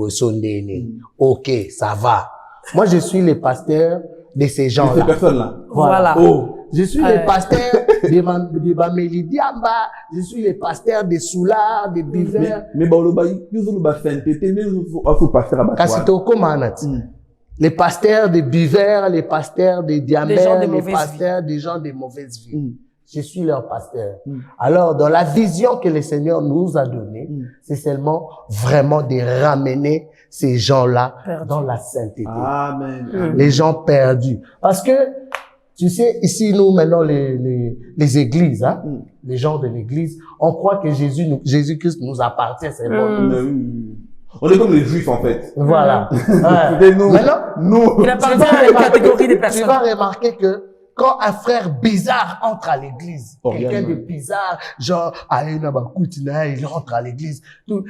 Sondene. Ok, ça va. Moi, je suis le pasteur de ces gens-là. Ces personnes-là. Voilà. Oh. Je suis le pasteur de Bameli Diamba, je suis le pasteur de Soula, de Biver. Mais sainteté, mais faut pasteur à Kasito Komanat. Les pasteurs de Biver, les pasteurs de Diamber, les pasteurs des gens de mauvaise vie. Je suis leur pasteur. Alors, dans la vision que le Seigneur nous a donnée, c'est seulement vraiment de ramener ces gens-là dans la sainteté. Amen. Les gens perdus. Parce que, tu sais, ici, nous, maintenant, les églises, hein, les gens de l'église, on croit que Jésus-Christ nous appartient, c'est bon. On est comme les juifs, en fait. Voilà. Nous. Maintenant, il appartient à une catégorie de personnes. Tu vas remarquer que quand un frère bizarre entre à l'église, quelqu'un de bizarre, genre, il entre à l'église,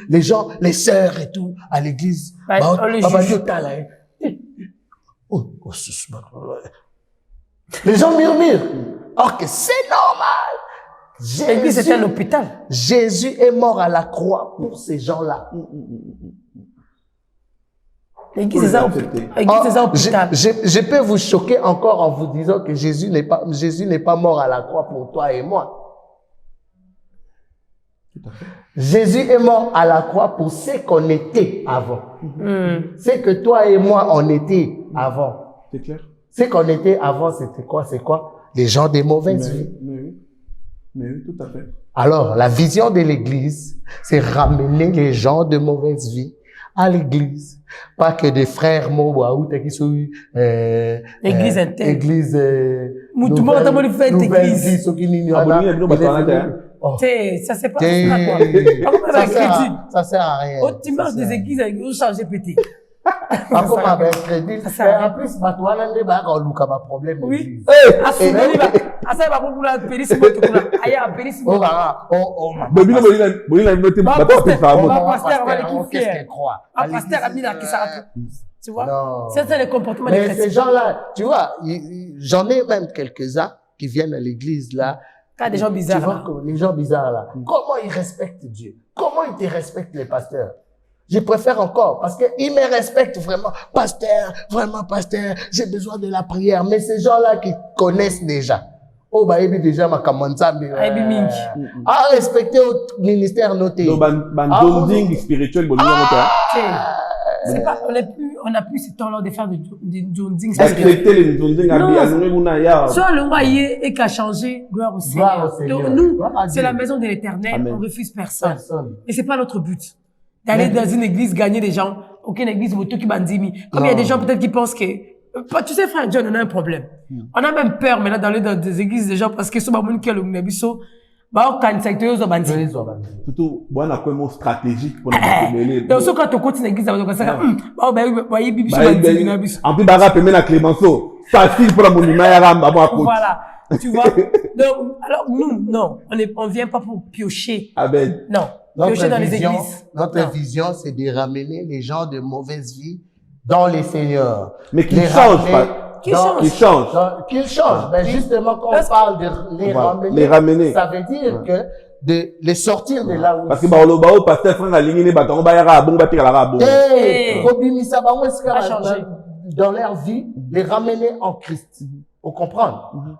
les gens, les sœurs et tout, à l'église, les gens murmurent. Or que c'est normal. L'église est un hôpital. Jésus est mort à la croix pour ces gens-là. L'église est un hôpital. Je peux vous choquer encore en vous disant que Jésus n'est pas mort à la croix pour toi et moi. Jésus est mort à la croix pour ce qu'on était avant. Ce que toi et moi, on était avant. C'est clair? Ce qu'on était avant, c'était quoi? C'est quoi? Les gens des mauvaises vies. Mais oui, tout à fait. Alors, la vision de l'église, c'est ramener les gens de mauvaise vie à l'église. Pas que des frères Mobaout qui sont, église interne. Église, Tout le monde a fait église. Ça c'est pas ça. Ça sert à rien. Au dimanche des églises, ils ont changé pété. Comme avec crédit. En plus, toi, là, on a un problème. Oui. Ça va pour la périssimo. Aïe, à périssimo. Pasteur a mis la tu vois? C'est le comportement des chrétiens. Mais ces gens-là, tu vois, j'en ai même quelques-uns qui viennent à l'église là. Des gens bizarres. Tu vois, les gens bizarres là. Comment ils respectent Dieu? Comment ils te respectent les pasteurs? Je préfère encore parce qu'ils me respectent vraiment. Pasteur, vraiment pasteur, j'ai besoin de la prière. Mais ces gens-là qui connaissent déjà. Oh, bah, déjà, ma camonzambi. À respecter au ministère noté. Spirituel, c'est pas, on n'a plus ce temps-là de faire du jonding. Respecter les jonding. Soit le roi et qu'a changé, gloire au Seigneur. Donc, nous, c'est la maison de l'Éternel, on refuse personne. Et c'est pas notre but. D'aller dans une église, gagner des gens. Aucune église, qui bandimi. Comme il y a des gens peut-être qui pensent que, tu sais, frère John, on a un problème. On a même peur maintenant d'aller dans des églises des gens parce que ce moment qui est le Gnabiso, bah, quand c'est que tu bandit. Surtout, bon, on a un mot stratégique pour nous. Donc, quand tu continues l'église, ça va ça. Bah, oui, bibi, en plus, bagarre, même la Clémenceau. Facile pour la monument, voilà. Tu vois? Donc, alors, nous, non. On vient pas pour piocher. Amen. Non. Piocher dans les églises. Notre vision, c'est de ramener les gens de mauvaise vie dans les seigneurs. Mais qu'ils changent pas. Qu'ils changent. Ben justement, quand on parle de les ramener, ça veut dire que de les sortir de là où parce que bah pasteur frère aligné les bâtons ba yara bon ba tira la bon. Dans leur vie, les ramener en Christ. Vous comprenez?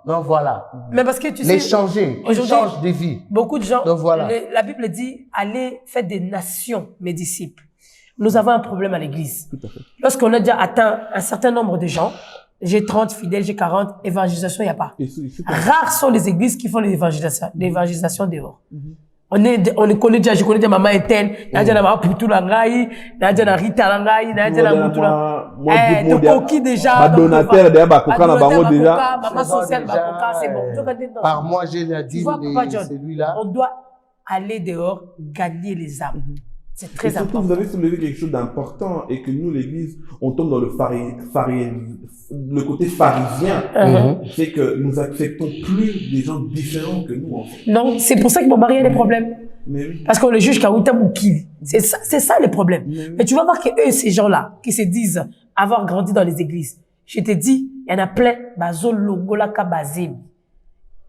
Donc voilà. Mais parce que tu les sais, changer, ils changent de vie. Beaucoup de gens, donc voilà. La Bible dit, allez, faites des nations mes disciples. Nous avons un problème à l'église. Lorsqu'on a déjà atteint un certain nombre de gens, j'ai 30 fidèles, j'ai 40, évangélisation, il n'y a pas. Rares sont les églises qui font l'évangélisation dehors. On connaît déjà, je connais déjà maman Eten, Nadia na maman Poutou Langai, Nadia na Rita Langai, Nadia na Moutou Langai. Tu coquille déjà. Donateur déjà, Bakoka na bango déjà. Maman sociale, Bakoka, c'est bon. Par moi, j'ai la dit, celui-là. On doit aller dehors, gagner les âmes. C'est très surtout, important. vous avez soulevé quelque chose d'important et que nous, l'Église, on tombe dans le côté pharisien. C'est que nous acceptons plus des gens différents que nous, en fait. Non, c'est pour ça que mon mari a des problèmes. Mais oui. Parce qu'on le juge Kawita Moukili. C'est ça le problème. Mais tu vas voir que eux, ces gens-là, qui se disent avoir grandi dans les églises, je te dis, il y en a plein, bazo longolaka bazim.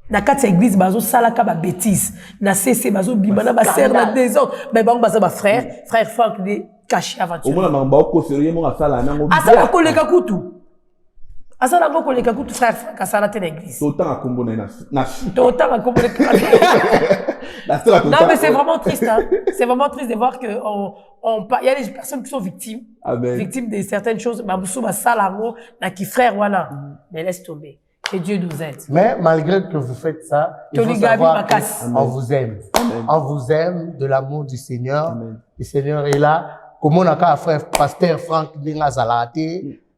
Na kati église bazo salaka ba bêtise. Na cessé bazo bimana ba serre na désordre. Mais ba baza ba frère Franck les caché aventure. Au moins la mamba ko sérieux mon asala na ngo. Asala ko le kakutu. Asala ko le kakutu frère Franck asala te l'église. Autant à combo na. Autant à combo. Non mais c'est vraiment triste hein. C'est vraiment triste de voir que il y a des personnes qui sont victimes. Amen. Victimes de certaines choses. Ba musu ba salango na qui frère voilà. Mais laisse tomber. Que Dieu nous aide. Mais malgré que vous faites ça, il faut savoir qu'on vous aime. Amen. On vous aime de l'amour du Seigneur. Amen. Le Seigneur est là. Comme on a qu'à frère pasteur Franck Ningazalate,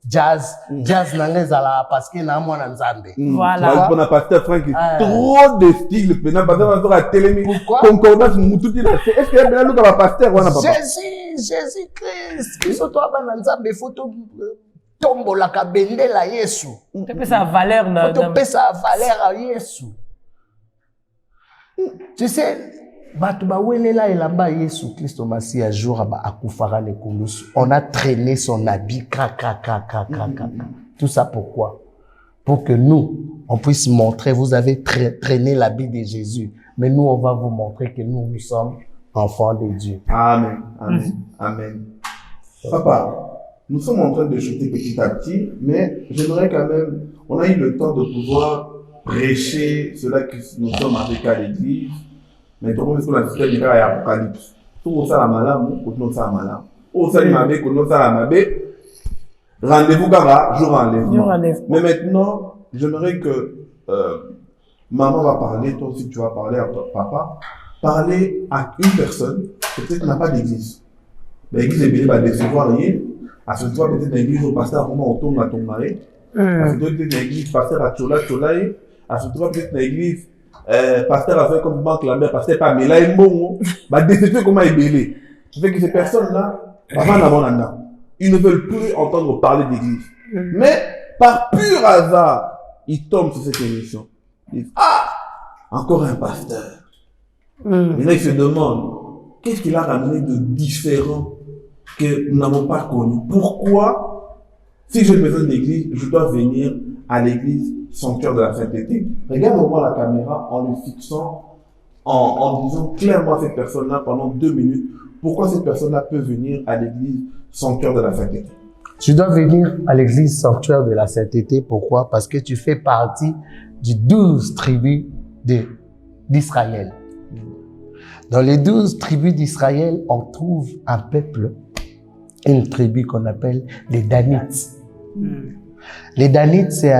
jazz Nangazala, parce qu'il a moins d'Anzambe. Voilà. On a pasteur Franck, trop de style. Pasteur à télé. Pourquoi? Concordance, tout est là. Est-ce qu'il y a bien un pasteur ou un papa? Jésus-Christ. Qui sont toi, Nzambe, photo. Tombo la kabende la Yesu. Tu peux sa valeur na. Tu peux sa valeur à Yesu. Tu sais, batu ba welela elamba Yesu Christ Masi a jour ba akufara le kulusu. On a traîné son habit Tout ça pourquoi? Pour que nous on puisse montrer vous avez traîné l'habit de Jésus, mais nous on va vous montrer que nous sommes enfants de Dieu. Amen. Amen. Amen. Papa, nous sommes en train de chuter petit à petit, mais j'aimerais quand même, on a eu le temps de pouvoir prêcher cela que nous sommes avec à l'église, mais tout le monde est sur la système de l'Apocalypse. Tout ça la malade, tout ça la malade. Tout ça la malade, rendez-vous car jour enlèvement. Mais maintenant, j'aimerais que maman va parler, toi aussi tu vas parler à papa, parler à une personne qui peut-être n'a pas d'église. L'église est bien, va décevoir rien. À ce moment peut-être l'église au pasteur comment on tourne à ton mari. À ce moment peut-être l'église pasteur à Chola. À ce moment peut-être l'église pasteur a fait comme manque la mère pasteur pas mais là il bon va décevoir comment il belé. Ça fait que ces personnes-là avant d'avoir ils ne veulent plus entendre parler d'église. Mais par pur hasard ils tombent sur cette émission. Ils disent encore un pasteur. Et là ils se demandent qu'est-ce qu'il a ramené de différent que nous n'avons pas connu. Pourquoi, si j'ai besoin d'église, je dois venir à l'église sanctuaire de la sainteté? Regarde-moi la caméra en le fixant, en disant clairement à cette personne-là pendant 2 minutes, pourquoi cette personne-là peut venir à l'église sanctuaire de la sainteté. Tu dois venir à l'église sanctuaire de la sainteté. Pourquoi? Parce que tu fais partie du 12 tribus d'Israël. Dans les 12 tribus d'Israël, on trouve un peuple, une tribu qu'on appelle les Danites. Les Danites, c'est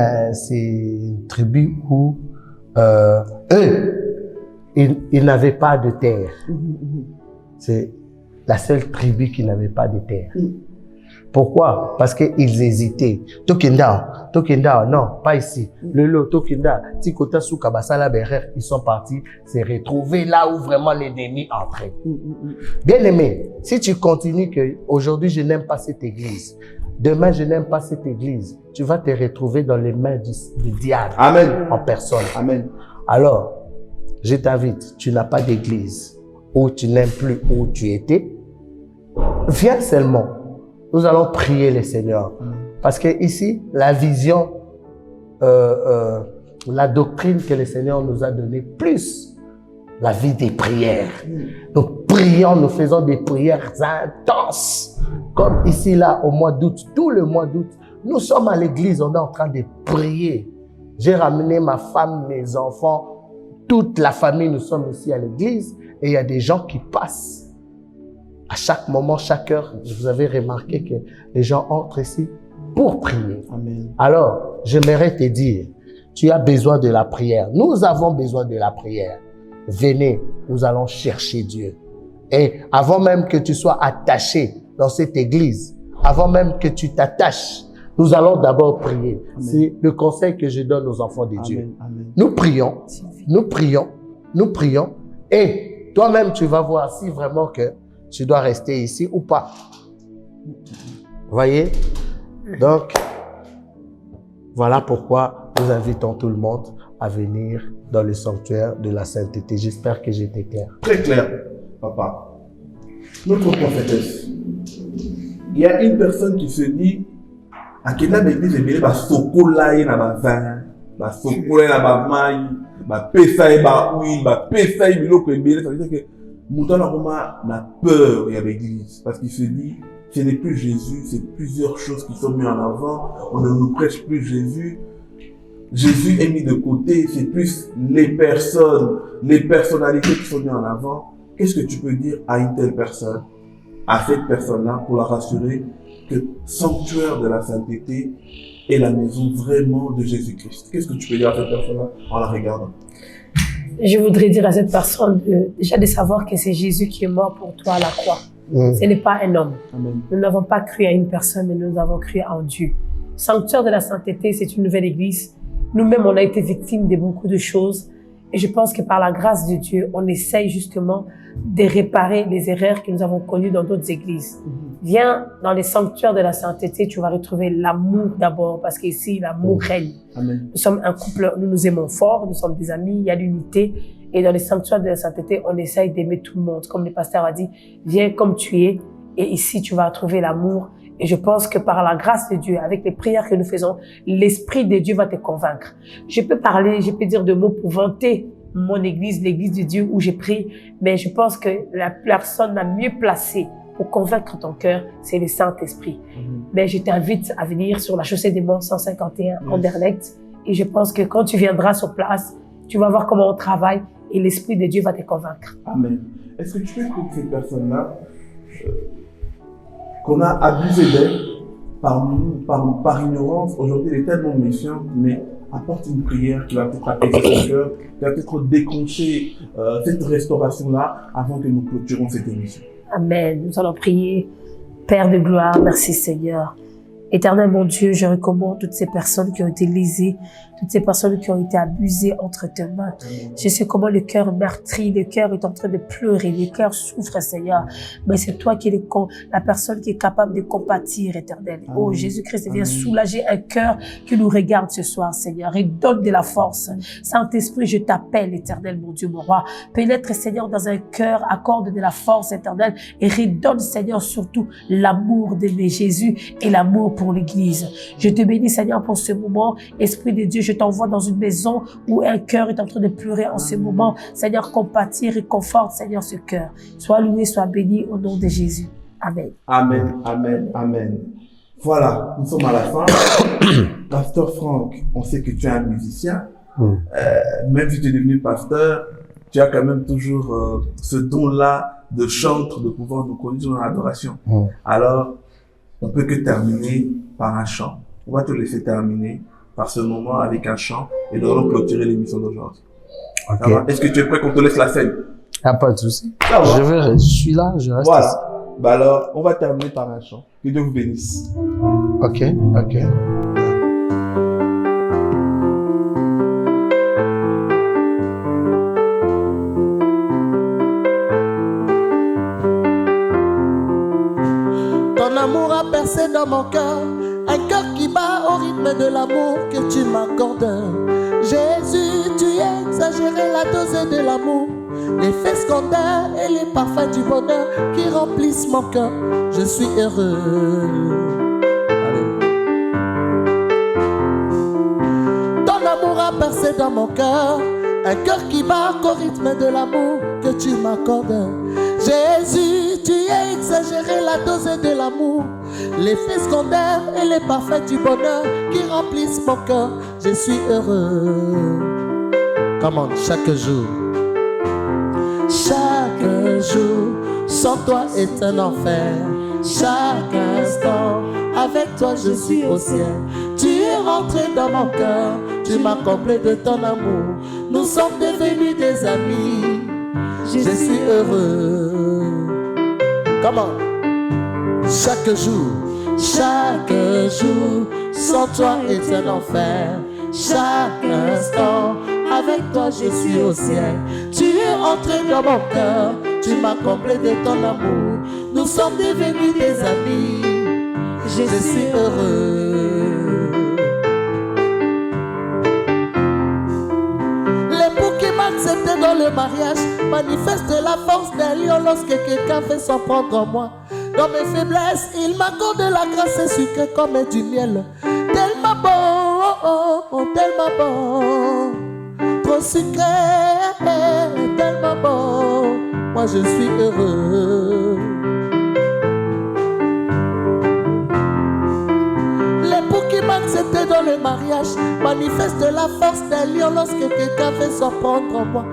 une tribu où eux, ils n'avaient pas de terre. C'est la seule tribu qui n'avait pas de terre. Pourquoi? Parce qu'ils hésitaient. Tokinda, non, pas ici. Lelo, Tokinda, Tikota, Souka, Basala, Berer, ils sont partis se retrouver là où vraiment l'ennemi entrait. Bien aimé, si tu continues que aujourd'hui je n'aime pas cette église, demain je n'aime pas cette église, tu vas te retrouver dans les mains du diable. Amen. En personne. Amen. Alors, je t'invite, tu n'as pas d'église, ou tu n'aimes plus où tu étais, viens seulement. Nous allons prier le Seigneur. Parce que ici, la vision, la doctrine que le Seigneur nous a donnée, plus la vie des prières. Nous prions, nous faisons des prières intenses. Comme ici, là, au mois d'août, tout le mois d'août, nous sommes à l'église, on est en train de prier. J'ai ramené ma femme, mes enfants, toute la famille, nous sommes ici à l'église. Et il y a des gens qui passent. À chaque moment, chaque heure, vous avez remarqué que les gens entrent ici pour prier. Amen. Alors, j'aimerais te dire, tu as besoin de la prière. Nous avons besoin de la prière. venez, nous allons chercher Dieu. Et avant même que tu sois attaché dans cette église, avant même que tu t'attaches, nous allons d'abord prier. Amen. C'est le conseil que je donne aux enfants de Dieu. Amen. Nous prions, nous prions, nous prions. Et toi-même, tu vas voir si vraiment que tu dois rester ici ou pas. Voyez? Donc, voilà pourquoi nous invitons tout le monde à venir dans le sanctuaire de la sainteté. J'espère que j'étais clair. Très clair, papa. Notre prophétesse. Il y a une personne qui se dit à quelle église est ba sokola na ba vin, ba sokola na ba mai, ba pesa et ba huile, ba pesa et biloko ebele. Ça veut dire que Mouton a peur il y a l'église parce qu'il se dit ce n'est plus Jésus, c'est plusieurs choses qui sont mises en avant. On ne nous prêche plus Jésus. Jésus est mis de côté, c'est plus les personnes, les personnalités qui sont mises en avant. Qu'est-ce que tu peux dire à une telle personne, à cette personne-là, pour la rassurer que sanctuaire de la sainteté est la maison vraiment de Jésus-Christ? Qu'est-ce que tu peux dire à cette personne-là en la regardant? Je voudrais dire à cette personne déjà de savoir que c'est Jésus qui est mort pour toi à la croix. Ce n'est pas un homme. Amen. Nous n'avons pas cru à une personne, mais nous avons cru en Dieu. Sanctuaire de la sainteté, c'est une nouvelle église. Nous-mêmes, on a été victimes de beaucoup de choses. Et je pense que par la grâce de Dieu, on essaye justement de réparer les erreurs que nous avons connues dans d'autres églises. Viens dans les sanctuaires de la sainteté, tu vas retrouver l'amour d'abord, parce qu'ici, l'amour règne. Amen. Nous sommes un couple, nous nous aimons fort, nous sommes des amis, il y a l'unité. Et dans les sanctuaires de la sainteté, on essaye d'aimer tout le monde. Comme le pasteur a dit, viens comme tu es, et ici, tu vas trouver l'amour. Et je pense que par la grâce de Dieu, avec les prières que nous faisons, l'Esprit de Dieu va te convaincre. Je peux parler, je peux dire de mots pour vanter mon église, l'église de Dieu où j'ai pris, mais je pense que la personne la mieux placée pour convaincre ton cœur, c'est le Saint-Esprit. Mais je t'invite à venir sur la chaussée des Monts 151 Anderlecht, et je pense que quand tu viendras sur place, tu vas voir comment on travaille et l'Esprit de Dieu va te convaincre. Amen. Est-ce que tu peux écouter cette personne-là qu'on a abusé d'elle par ignorance? Aujourd'hui, elle est tellement méfiante, mais apporte une prière qui va peut-être apaiser son cœur, qui va peut-être déclencher cette restauration-là avant que nous clôturons cette émission. Amen. Nous allons prier. Père de gloire, merci Seigneur. Éternel mon Dieu, je recommande toutes ces personnes qui ont été lésées, toutes ces personnes qui ont été abusées entre tes mains. Je sais comment le cœur meurtri, le cœur est en train de pleurer, le cœur souffre, Seigneur. Mais c'est toi qui es la personne qui est capable de compatir, Éternel. Amen. Oh, Jésus-Christ, viens soulager un cœur qui nous regarde ce soir, Seigneur, et donne de la force. Saint-Esprit, je t'appelle, Éternel, mon Dieu, mon roi. Pénètre, Seigneur, dans un cœur, accorde de la force, Éternel, et redonne, Seigneur, surtout l'amour de Jésus et l'amour pour l'Église. Je te bénis, Seigneur, pour ce moment. Esprit de Dieu, je t'envoie dans une maison où un cœur est en train de pleurer en ce moment. Seigneur, compatis, réconforte, Seigneur, ce cœur. Sois loué, sois béni au nom de Jésus. Amen. Amen, amen, amen. Voilà, nous sommes à la fin. Pasteur Franck, on sait que tu es un musicien. Même si tu es devenu pasteur, tu as quand même toujours ce don-là de chantre, de pouvoir nous conduire dans l'adoration. Alors, on peut que terminer par un chant. On va te laisser terminer par ce moment avec un chant et nous allons clôturer l'émission d'aujourd'hui. Ok. Est-ce que tu es prêt qu'on te laisse la scène? Y a pas de souci. Ça va. Je suis là, je reste ici. Voilà. Bah alors, on va terminer par un chant. Que Dieu vous bénisse. Ok, ok. Ton amour a percé dans mon cœur, un cœur qui bat au rythme de l'amour que tu m'accordes. Jésus, tu as exagéré la dose de l'amour, les faits secondaires et les parfums du bonheur qui remplissent mon cœur. Je suis heureux. Allez. Ton amour a percé dans mon cœur, un cœur qui bat au rythme de l'amour que tu m'accordes. Jésus, tu as exagéré la dose de l'amour, les faits secondaires et les parfums du bonheur qui remplissent mon cœur. Je suis heureux. Comment? Chaque jour, sans toi est un enfer. Chaque instant, avec toi je suis au ciel. Tu es rentré dans mon cœur, tu m'as comblé de ton amour. Nous sommes devenus des amis. Je suis heureux. Comment? Chaque jour, sans toi est un enfer. Chaque instant, avec toi je suis au ciel. Tu es entré dans mon cœur, tu m'as comblé de ton amour. Nous sommes devenus des amis. Je suis heureux. L'époux qui m'acceptait dans le mariage manifeste la force d'un lion lorsque quelqu'un fait s'en prendre en moi. Dans mes faiblesses, il m'accorde la grâce et sucrée comme du miel. Tellement bon, tellement bon. Trop sucré, tellement bon. Moi je suis heureux. L'époux qui m'acceptait dans le mariage manifeste la force d'un lion lorsque quelqu'un fait s'en prendre en moi.